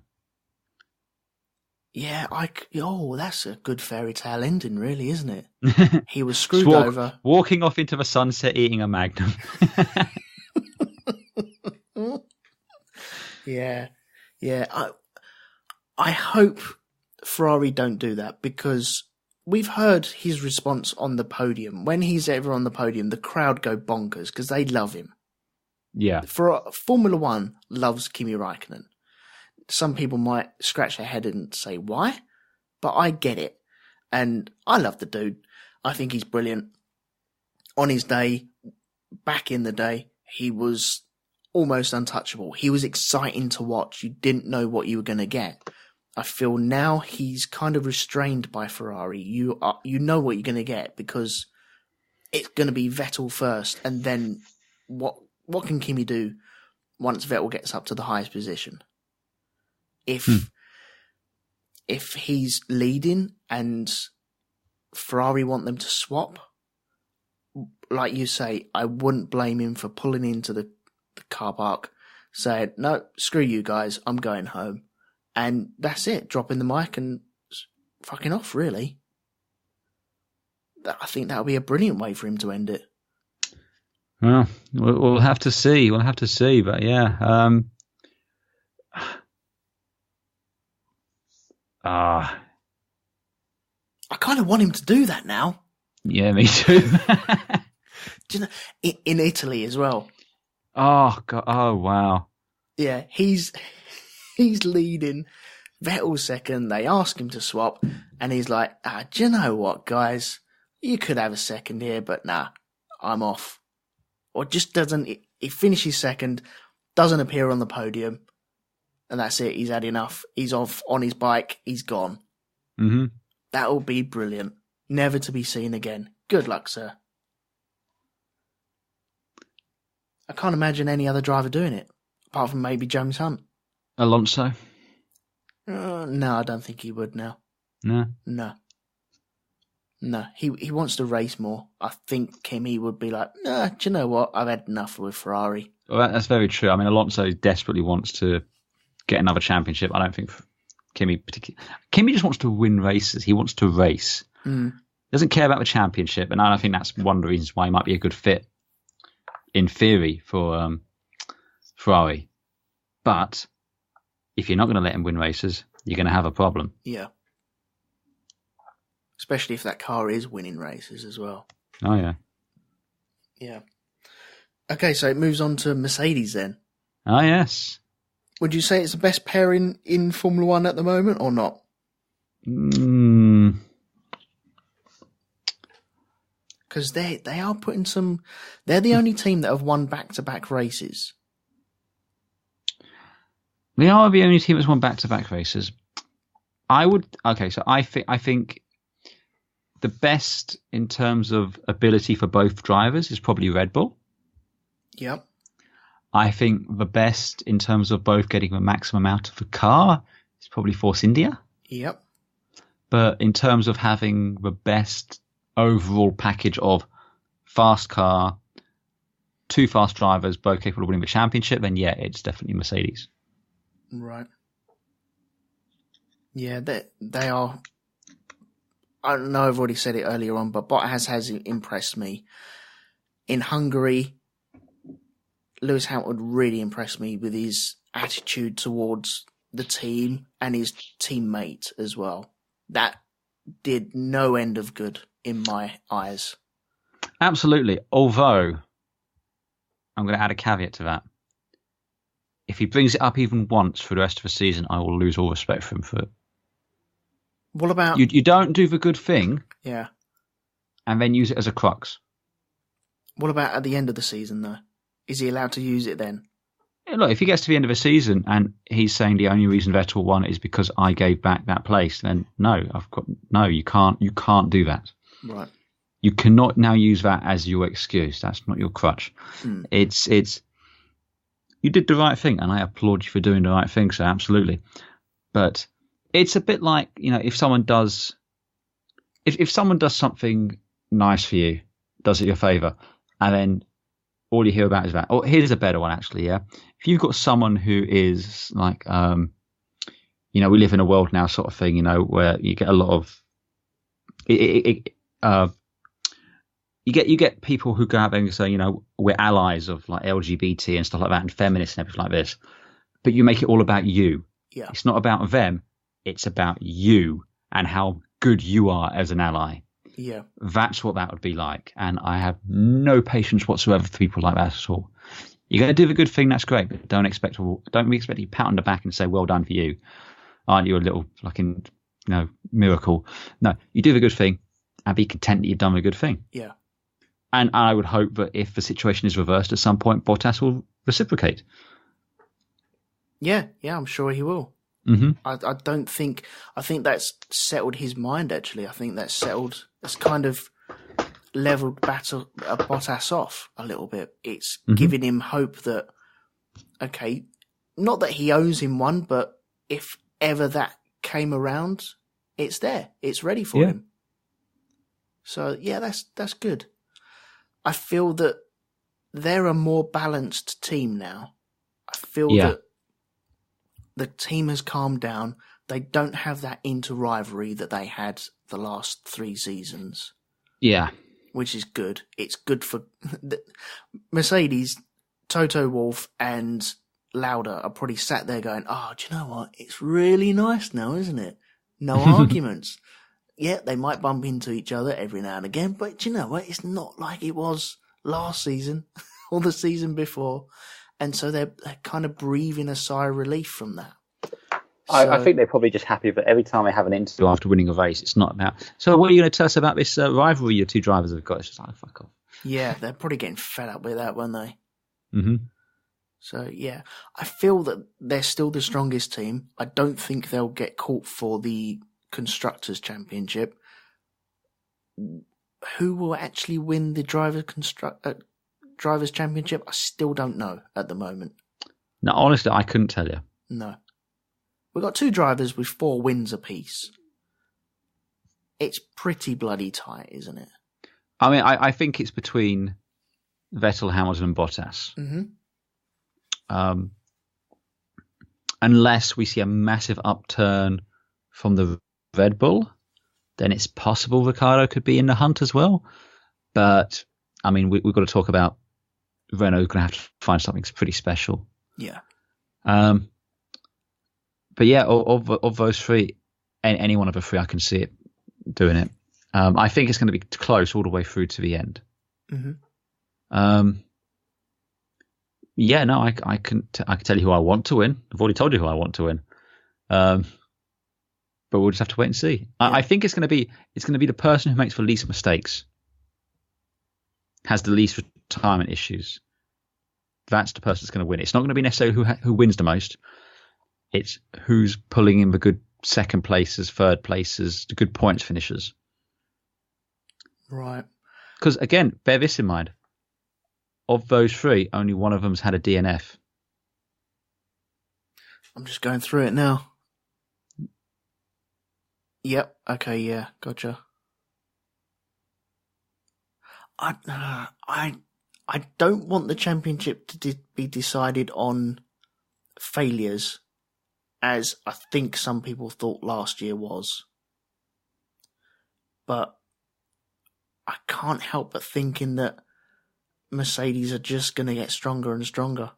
Yeah, that's a good fairy tale ending, really, isn't it? He was screwed over. Walking off into the sunset, eating a Magnum. Yeah. I hope Ferrari don't do that, because we've heard his response on the podium. When he's ever on the podium, the crowd go bonkers because they love him. Yeah. Formula One loves Kimi Raikkonen. Some people might scratch their head and say, why? But I get it. And I love the dude. I think he's brilliant. On his day, back in the day, he was almost untouchable. He was exciting to watch. You didn't know what you were going to get. I feel now he's kind of restrained by Ferrari. You know what you're going to get, because it's going to be Vettel first, and then what can Kimi do once Vettel gets up to the highest position? If he's leading and Ferrari want them to swap, like you say, I wouldn't blame him for pulling into the car park, saying, no, screw you guys, I'm going home. And that's it, dropping the mic and fucking off, really. I think that would be a brilliant way for him to end it. Well, we'll have to see. But yeah. I kind of want him to do that now. Yeah, me too. Do you know, in Italy as well. Oh God! Oh wow! Yeah, he's leading. Vettel's second. They ask him to swap, and he's like, "Do you know what, guys? You could have a second here, but nah, I'm off." Or just doesn't. He finishes second, doesn't appear on the podium, and that's it. He's had enough. He's off on his bike. He's gone. Mm-hmm. That will be brilliant. Never to be seen again. Good luck, sir. I can't imagine any other driver doing it, apart from maybe James Hunt. Alonso? No, I don't think he would now. No? No, he wants to race more. I think Kimi would be like, nah, do you know what? I've had enough with Ferrari. Well, that's very true. I mean, Alonso desperately wants to get another championship. I don't think Kimi just wants to win races. He wants to race. Doesn't care about the championship, and I think that's one of the reasons why he might be a good fit, in theory, for Ferrari. But if you're not going to let him win races, you're going to have a problem. Yeah. Especially if that car is winning races as well. Oh, yeah. Yeah. Okay, so it moves on to Mercedes then. Oh, yes. Would you say it's the best pairing in Formula One at the moment or not? Because they are putting some... They're the only team that have won back-to-back races. We are the only team that's won back-to-back races. I think the best in terms of ability for both drivers is probably Red Bull. Yep. I think the best in terms of both getting the maximum out of the car is probably Force India. Yep. But in terms of having the best overall package of fast car, two fast drivers, both capable of winning the championship, then yeah, it's definitely Mercedes. Right. Yeah, they are. I know I've already said it earlier on, but Bottas has impressed me. In Hungary, Lewis Hamilton really impressed me with his attitude towards the team and his teammate as well. That did no end of good in my eyes. Absolutely. Although, I'm going to add a caveat to that. If he brings it up even once for the rest of the season, I will lose all respect for him for it. What about... You don't do the good thing Yeah. and then use it as a crux. What about at the end of the season, though? Is he allowed to use it then? Yeah, look, if he gets to the end of the season and he's saying the only reason Vettel won is because I gave back that place, then no, you can't do that. Right. You cannot now use that as your excuse. That's not your crutch. It's you did the right thing, and I applaud you for doing the right thing. So absolutely, but it's a bit like, if someone does something nice for you, does it your favour, and then all you hear about is that. Oh, here's a better one actually. Yeah, if you've got someone who is like, we live in a world now sort of thing, where you get a lot of you get people who go out there and say, we're allies of like LGBT and stuff like that, and feminists and everything like this, but you make it all about you. Yeah. It's not about them. It's about you and how good you are as an ally. Yeah. That's what that would be like. And I have no patience whatsoever for people like that at all. You're going to do the good thing, that's great, but don't expect you pat on the back and say, well done for you. Aren't you a little fucking, miracle? No, you do the good thing and be content that you've done the good thing. Yeah. And I would hope that if the situation is reversed at some point, Bottas will reciprocate. Yeah, I'm sure he will. Mm-hmm. I think that's settled his mind, actually. I think that's kind of leveled Bottas off a little bit. It's giving him hope that, okay, not that he owes him one, but if ever that came around, it's there. It's ready for him. So, yeah, that's good. I feel that they're a more balanced team now. I feel that the team has calmed down. They don't have that inter-rivalry that they had the last 3 seasons. Yeah. Which is good. It's good for... Mercedes, Toto Wolff and Lauda are probably sat there going, do you know what? It's really nice now, isn't it? No arguments. Yeah, they might bump into each other every now and again, but do you know what? It's not like it was last season or the season before. And so they're kind of breathing a sigh of relief from that. I think they're probably just happy that every time they have an interview after winning a race, it's not about, so what are you going to tell us about this rivalry your two drivers have got? It's just like, fuck off. Yeah, they're probably getting fed up with that, weren't they? Mm-hmm. So, yeah, I feel that they're still the strongest team. I don't think they'll get caught for the Constructors' Championship. Who will actually win the Drivers' Championship? I still don't know at the moment. No, honestly, I couldn't tell you. No. We've got 2 drivers with 4 wins apiece. It's pretty bloody tight, isn't it? I mean, I think it's between Vettel, Hamilton and Bottas. Mm-hmm. Unless we see a massive upturn from the Red Bull, then it's possible Ricciardo could be in the hunt as well. But, I mean, we've got to talk about Renault going to have to find something pretty special. Yeah. But yeah, of those 3, any one of the 3, I can see it doing it. I think it's going to be close all the way through to the end. Mm-hmm. Yeah, no, I can tell you who I want to win. I've already told you who I want to win. But we'll just have to wait and see. Yeah. I think it's going to be the person who makes the least mistakes, has the least retirement issues. That's the person that's going to win. It's not going to be necessarily who wins the most. It's who's pulling in the good second places, third places, the good points finishers. Right. Because again, bear this in mind. Of those 3, only one of them's had a DNF. I'm just going through it now. Yep. Okay. Yeah. Gotcha. I I don't want the championship to be decided on failures, as I think some people thought last year was. But I can't help but thinking that Mercedes are just going to get stronger and stronger.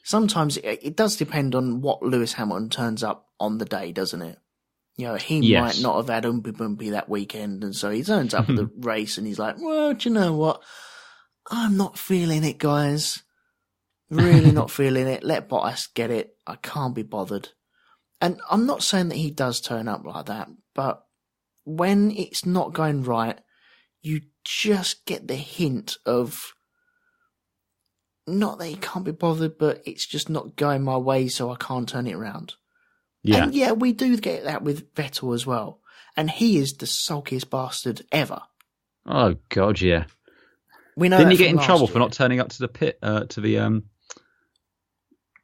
Sometimes it does depend on what Lewis Hamilton turns up on the day, doesn't it? He might not have had Oompy Boompy that weekend, and so he turns up at the race and he's like, well, do you know what? I'm not feeling it, guys. Really not feeling it. Let Bottas get it. I can't be bothered. And I'm not saying that he does turn up like that, but when it's not going right, you just get the hint of, not that he can't be bothered, but it's just not going my way, so I can't turn it around. Yeah. And yeah, we do get that with Vettel as well. And he is the sulkiest bastard ever. Oh, God, yeah. We know Didn't he get in trouble for not turning up to the pit, to the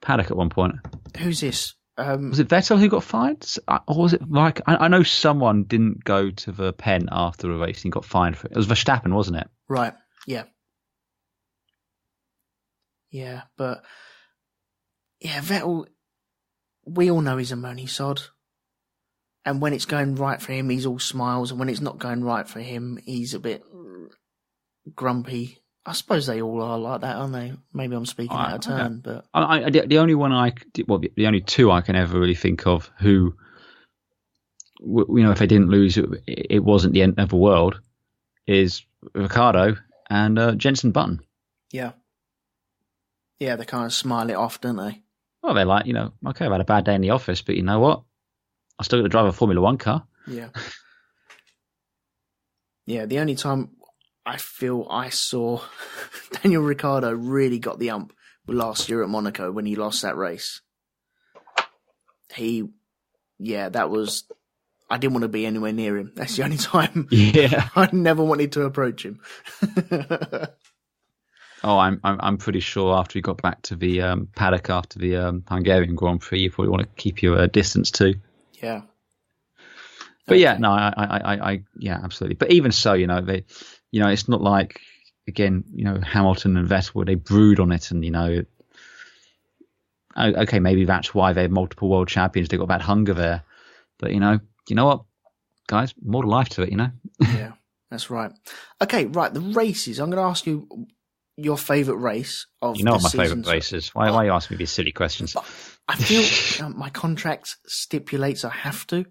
paddock at one point? Who's this? Was it Vettel who got fined? Or was it like, I know someone didn't go to the pen after the race and got fined for it. It was Verstappen, wasn't it? Right, yeah. Yeah, but yeah, Vettel, we all know he's a moany sod. And when it's going right for him, he's all smiles. And when it's not going right for him, he's a bit grumpy. I suppose they all are like that, aren't they? Maybe I'm speaking out of turn, but the only one the only two I can ever really think of who, if they didn't lose, it wasn't the end of the world, is Ricciardo and Jenson Button. Yeah. Yeah, they kind of smile it off, don't they? Well, they're like, okay, I've had a bad day in the office, but you know what? I still got to drive a Formula One car. Yeah. Yeah, the only time I feel I saw Daniel Ricciardo really got the ump last year at Monaco when he lost that race. That was, I didn't want to be anywhere near him. That's the only time I never wanted to approach him. Oh, I'm pretty sure after he got back to the paddock after the Hungarian Grand Prix, you probably want to keep your distance too. Yeah. But yeah, no, I absolutely. But even so, it's not like, again, Hamilton and Vettel, where they brood on it and, okay, maybe that's why they're multiple world champions. They've got that hunger there. But, you know what, guys, more to life to it, Yeah, that's right. Okay, right, the races. I'm going to ask you your favourite race of the what my season. favourite race is. Why are you asking me these silly questions? I feel my contract stipulates I have to,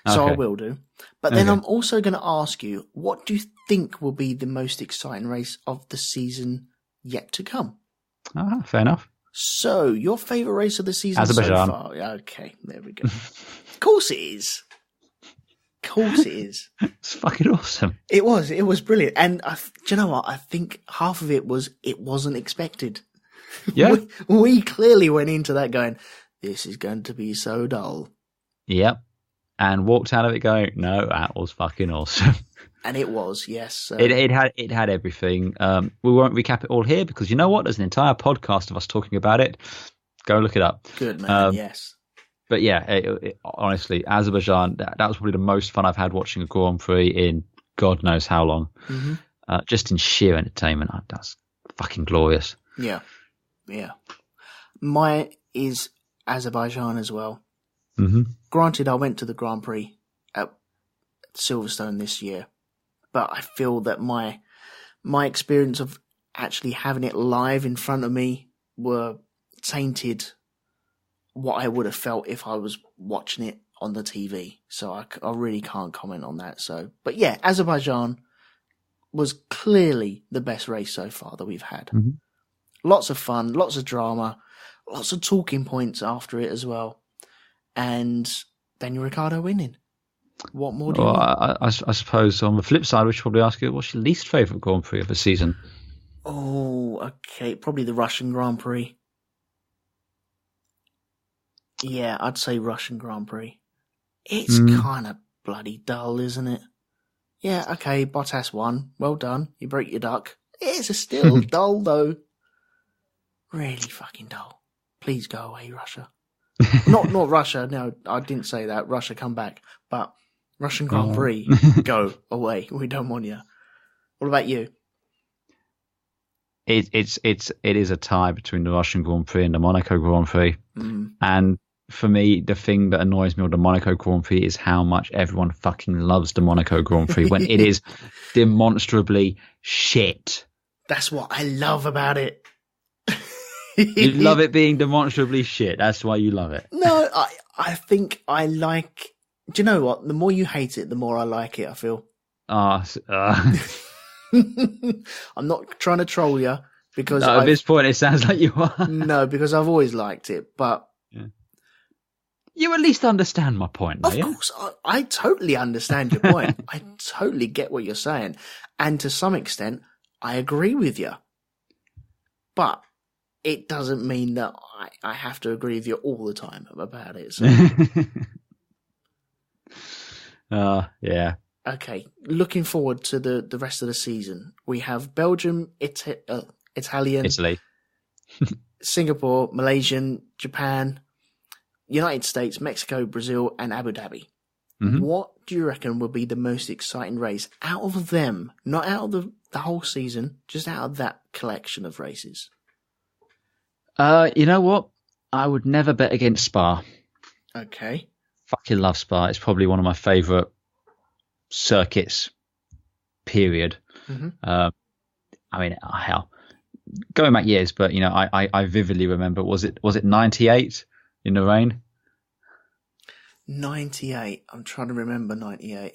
so I will do. But then I'm also going to ask you, what do you think will be the most exciting race of the season yet to come? Fair enough. So, your favourite race of the season Azerbaijan. so far? Okay, there we go. Of course it is. Of course it is. It's fucking awesome. It was brilliant. And do you know what? I think half of it wasn't expected. Yeah. we clearly went into that going, this is going to be so dull. Yep. And walked out of it going, no, that was fucking awesome. And it was, yes. It had everything. We won't recap it all here because you know what? There's an entire podcast of us talking about it. Go look it up. Good, man, yes. But yeah, honestly, Azerbaijan, that was probably the most fun I've had watching a Grand Prix in God knows how long. Mm-hmm. Just in sheer entertainment. That's fucking glorious. Yeah. Yeah. Mine is Azerbaijan as well. Mm-hmm. Granted, I went to the Grand Prix at Silverstone this year, but I feel that my experience of actually having it live in front of me were tainted what I would have felt if I was watching it on the TV. So I really can't comment on that. So, but yeah, Azerbaijan was clearly the best race so far that we've had. Mm-hmm. Lots of fun, lots of drama, lots of talking points after it as well. And Daniel Ricciardo winning. What more do you want? I suppose on the flip side, we should probably ask you, what's your least favourite Grand Prix of the season? Oh, okay. Probably the Russian Grand Prix. Yeah, I'd say Russian Grand Prix. It's kind of bloody dull, isn't it? Yeah, okay, Bottas won. Well done. You broke your duck. It's still dull, though. Really fucking dull. Please go away, Russia. Not Russia. No, I didn't say that. Russia, come back. But Russian Grand Prix, go away. We don't want you. What about you? it is a tie between the Russian Grand Prix and the Monaco Grand Prix. And for me, the thing that annoys me with the Monaco Grand Prix is how much everyone fucking loves the Monaco Grand Prix when it is demonstrably shit. That's what I love about it. You love it being demonstrably shit. That's why you love it. No, I think I like... Do you know what? The more you hate it, the more I like it, I feel. I'm not trying to troll you because... at this point, it sounds like you are. No, because I've always liked it, but... Yeah. You at least understand my point, Of course, I totally understand your point. I totally get what you're saying. And to some extent, I agree with you. But it doesn't mean that I have to agree with you all the time about it. So. Yeah. Okay, looking forward to the rest of the season. We have Belgium, Italian, Italy, Singapore, Malaysian, Japan, United States, Mexico, Brazil, and Abu Dhabi. Mm-hmm. What do you reckon will be the most exciting race out of them? Not out of the whole season, just out of that collection of races. You know what? I would never bet against Spa. Okay. Fucking love Spa. It's probably one of my favourite circuits, period. Mm-hmm. I mean, hell, going back years, but, I vividly remember, was it 98 in the rain? 98. I'm trying to remember 98.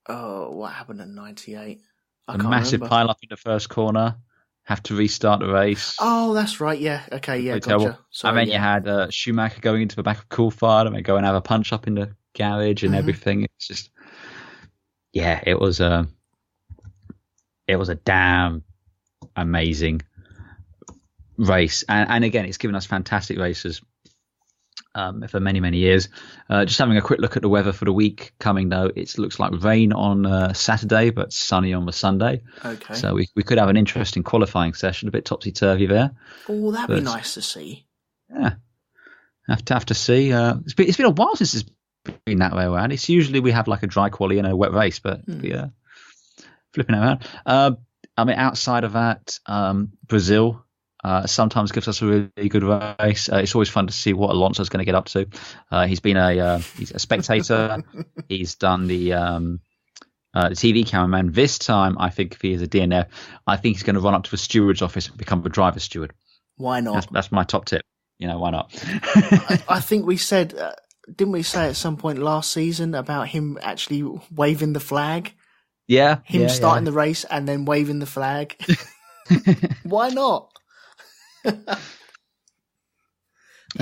Oh, what happened in 98? A massive pile up in the first corner. Have to restart the race. Oh, that's right. Yeah. Okay. Yeah. Gotcha. Sorry, and then you had Schumacher going into the back of Coulthard and then go and have a punch up in the garage and everything. It's just, yeah, it was a damn amazing race. And again, it's given us fantastic races for many, many years. Just having a quick look at the weather for the week coming, though, it looks like rain on Saturday, but sunny on the Sunday. Okay. So we could have an interesting qualifying session, a bit topsy-turvy there. Oh, that'd be nice to see. Yeah. Have to see. It's been a while since it's been that way around. It's usually we have like a dry quali and a wet race, but flipping it around. I mean, outside of that, Brazil sometimes gives us a really good race. It's always fun to see what Alonso's going to get up to. He's been he's a spectator. He's done the TV cameraman. This time, I think if he is a DNF, I think he's going to run up to the steward's office and become a driver's steward. Why not? That's my top tip. Why not? I think we said, didn't we say at some point last season about him actually waving the flag? Yeah. Him starting the race and then waving the flag. Why not?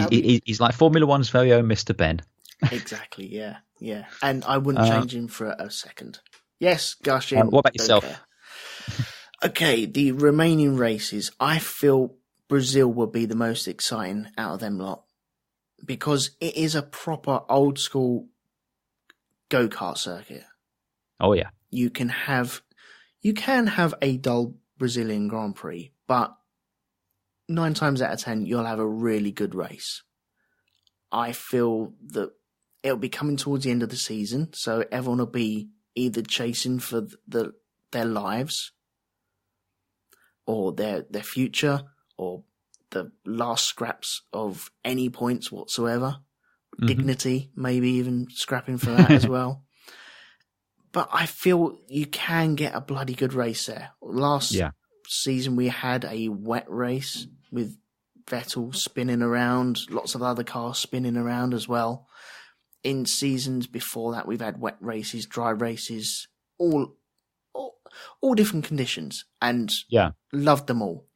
He's like Formula One's very own Mr. Ben. Exactly, yeah. And I wouldn't change him for a second. Yes, gush in. What about yourself? Okay, the remaining races, I feel Brazil will be the most exciting out of them lot because it is a proper old school go-kart circuit. Oh yeah. You can have a dull Brazilian Grand Prix, but 9 times out of 10, you'll have a really good race. I feel that it'll be coming towards the end of the season, so everyone will be either chasing for their lives or their future or the last scraps of any points whatsoever. Mm-hmm. Dignity, maybe even scrapping for that as well. But I feel you can get a bloody good race there. Last season we had a wet race with Vettel spinning around, lots of other cars spinning around as well. In seasons before that, we've had wet races, dry races, all different conditions, and loved them all.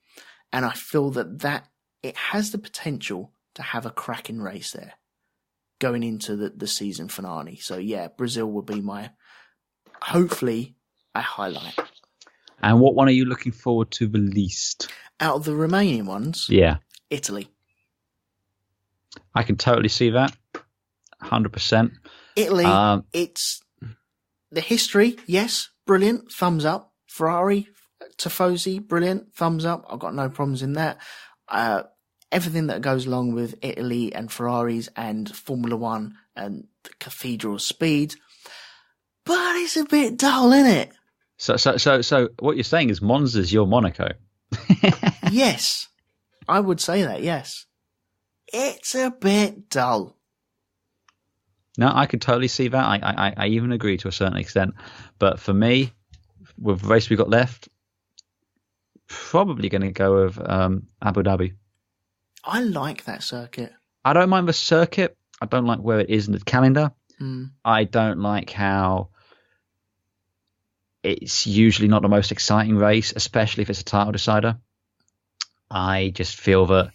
And I feel that it has the potential to have a cracking race there going into the season finale. So yeah, Brazil will be hopefully a highlight. And what one are you looking forward to the least? Out of the remaining ones? Yeah. Italy. I can totally see that. 100%. Italy, it's the history, yes, brilliant, thumbs up. Ferrari, Tifosi, brilliant, thumbs up. I've got no problems in that. Everything that goes along with Italy and Ferraris and Formula One and the cathedral speed. But it's a bit dull, isn't it? So what you're saying is Monza's your Monaco. Yes, I would say that, yes. It's a bit dull. No, I could totally see that. I even agree to a certain extent. But for me, with the race we got left, probably going to go with Abu Dhabi. I like that circuit. I don't mind the circuit. I don't like where it is in the calendar. Mm. I don't like how it's usually not the most exciting race, especially if it's a title decider. I just feel that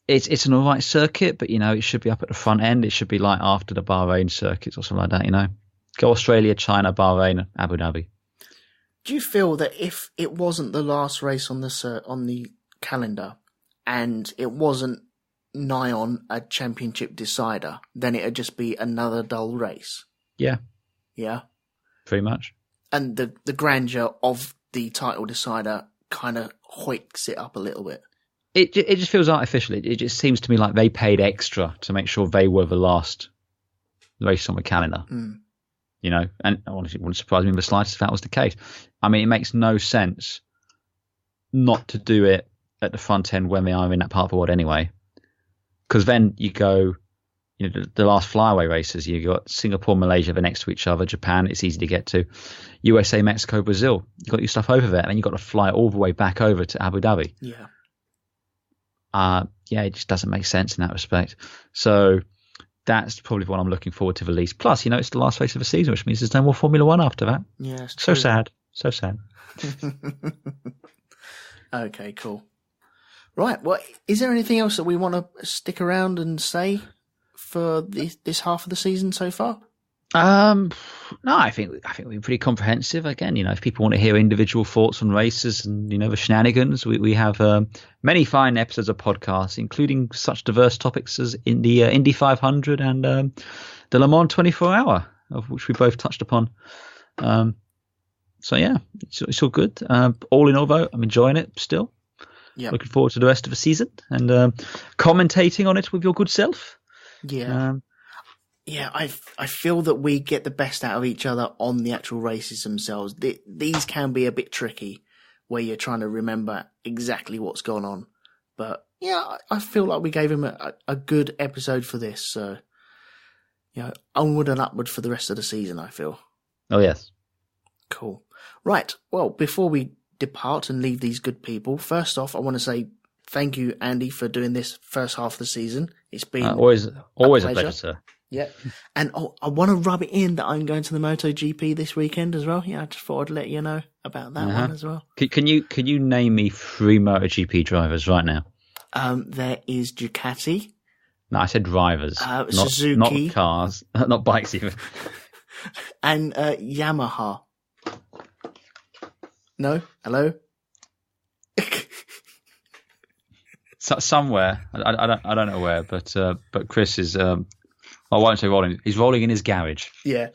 it's an all right circuit, but, it should be up at the front end. It should be like after the Bahrain circuits or something like that, Go Australia, China, Bahrain, Abu Dhabi. Do you feel that if it wasn't the last race on the calendar and it wasn't nigh on a championship decider, then it'd just be another dull race? Yeah. Yeah? Pretty much. And the grandeur of the title decider kind of hoiks it up a little bit. It just feels artificial. It just seems to me like they paid extra to make sure they were the last race on the calendar. Mm. And honestly, it wouldn't surprise me in the slightest if that was the case. I mean, it makes no sense not to do it at the front end when they are in that part of the world anyway. Because then you go, the last flyaway races, you got Singapore, Malaysia, they're next to each other. Japan, it's easy to get to. USA, Mexico, Brazil. You got your stuff over there, and then you got to fly all the way back over to Abu Dhabi. Yeah. It just doesn't make sense in that respect. So that's probably what I'm looking forward to the least. Plus, it's the last race of the season, which means there's no more Formula One after that. Yeah, so sad. So sad. Okay, cool. Right. Well, is there anything else that we want to stick around and say for this half of the season so far? No, I think we've been pretty comprehensive. Again, if people want to hear individual thoughts on races and the shenanigans, we have many fine episodes of podcasts, including such diverse topics as in the Indy 500 and the Le Mans 24 Hour, of which we both touched upon. So yeah, it's all good. All in all, though, I'm enjoying it still. Yeah. Looking forward to the rest of the season and commentating on it with your good self. Yeah. Yeah, I feel that we get the best out of each other on the actual races themselves. These can be a bit tricky where you're trying to remember exactly what's gone on. But yeah, I feel like we gave him a good episode for this. So, onward and upward for the rest of the season, I feel. Oh, yes. Cool. Right. Well, before we depart and leave these good people, first off, I want to say thank you, Andy, for doing this first half of the season. It's been always a pleasure, sir. Yeah. And I want to rub it in that I'm going to the MotoGP this weekend as well. Yeah, I just thought I'd let you know about that one as well. Can you name me 3 MotoGP drivers right now? There is Ducati. No, I said drivers. Suzuki. Not cars. Not bikes even. And Yamaha. No? Hello? Somewhere. I don't know where, but Chris is... I won't say rolling. He's rolling in his garage. Yeah.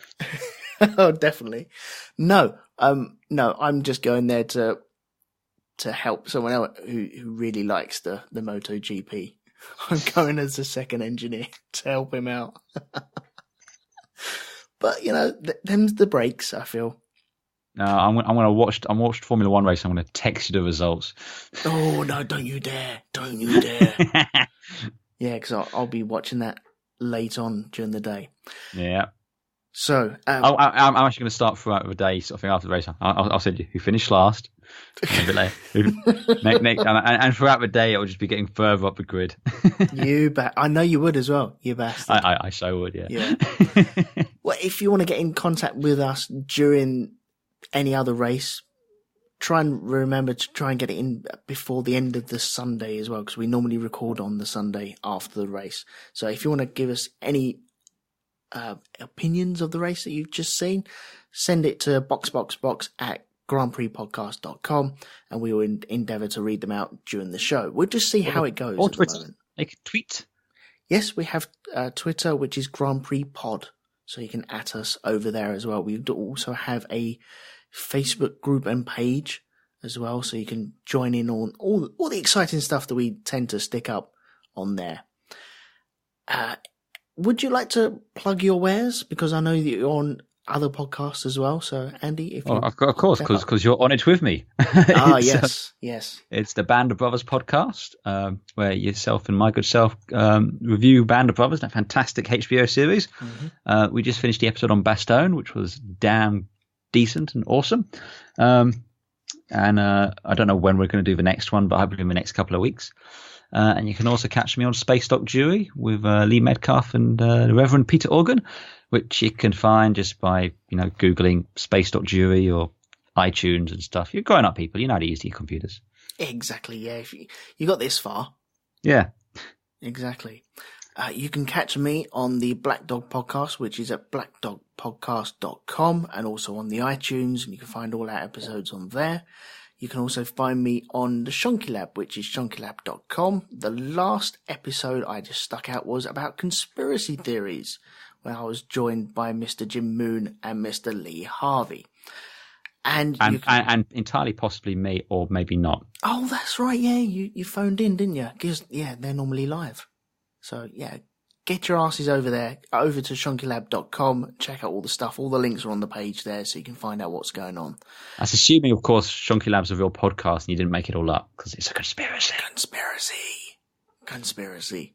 Oh, definitely. No, I'm just going there to help someone else who really likes the MotoGP. I'm going as a second engineer to help him out. But them's the breaks, I feel. No, I'm gonna watch Formula One race. I'm gonna text you the results. Oh no! Don't you dare! Don't you dare! Yeah, because I'll be watching that late on during the day. Yeah. So I'm actually going to start throughout the day, sort of thing, after the race. I'll send you who finished last, a bit later, and throughout the day, it will just be getting further up the grid. You bet. I know you would as well. You bastard. I so would. Yeah. Well, if you want to get in contact with us during any other race, try and remember to try and get it in before the end of the Sunday as well, because we normally record on the Sunday after the race. So if you want to give us any opinions of the race that you've just seen, send it to box@grandprixpodcast.com and we will endeavour to read them out during the show. We'll just see how it goes. Or Twitter. Make a tweet. Yes, we have Twitter, which is Grand Prix Pod, so you can at us over there as well. We also have a Facebook group and page as well, so you can join in on all the exciting stuff that we tend to stick up on there. Would you like to plug your wares? Because I know that you're on other podcasts as well. So, Andy, if you... Of course, because you're on it with me. Yes. It's the Band of Brothers podcast, where yourself and my good self review Band of Brothers, that fantastic HBO series. Mm-hmm. We just finished the episode on Bastogne, which was damn decent and awesome. And I don't know when we're going to do the next one, but hopefully in the next couple of weeks. And you can also catch me on Space Dock Jury with Lee Metcalf and the Reverend Peter Organ, which you can find just by Googling Space Dock Jury or iTunes and stuff. You're growing up people, you know how to use your computers. Exactly, yeah. If you got this far. Yeah. Exactly. You can catch me on the Black Dog Podcast, which is at blackdogpodcast.com, and also on the iTunes, and you can find all our episodes on there. You can also find me on the Shonky Lab, which is shonkylab.com. The last episode I just stuck out was about conspiracy theories, where I was joined by Mr. Jim Moon and Mr. Lee Harvey. And entirely possibly me, or maybe not. Oh, that's right. Yeah, you phoned in, didn't you? Because, they're normally live. So, get your asses over there, over to shonkylab.com, check out all the stuff. All the links are on the page there, so you can find out what's going on. That's assuming, of course, Shonky Lab's a real podcast and you didn't make it all up, because it's a conspiracy. Conspiracy.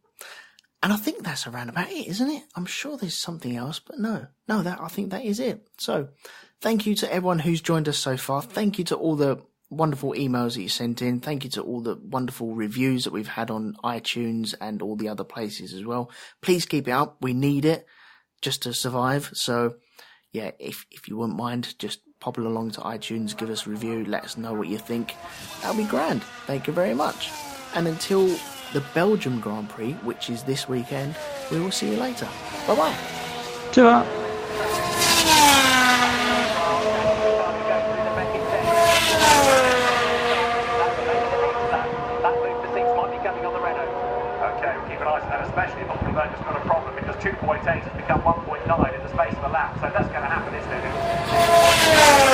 And I think that's around about it, isn't it? I'm sure there's something else, but no, I think that is it. So, thank you to everyone who's joined us so far. Thank you to all the wonderful emails that you sent in. Thank you to all the wonderful reviews that we've had on iTunes and all the other places as well. Please keep it up. We need it just to survive. So, if you wouldn't mind, just pop it along to iTunes, give us a review, let us know what you think. That'll be grand. Thank you very much. And until the Belgian Grand Prix, which is this weekend, we will see you later. Bye-bye. Ta-ra. Especially if Oliver has got a problem, because 2.8 has become 1.9 in the space of a lap. So that's going to happen, isn't it?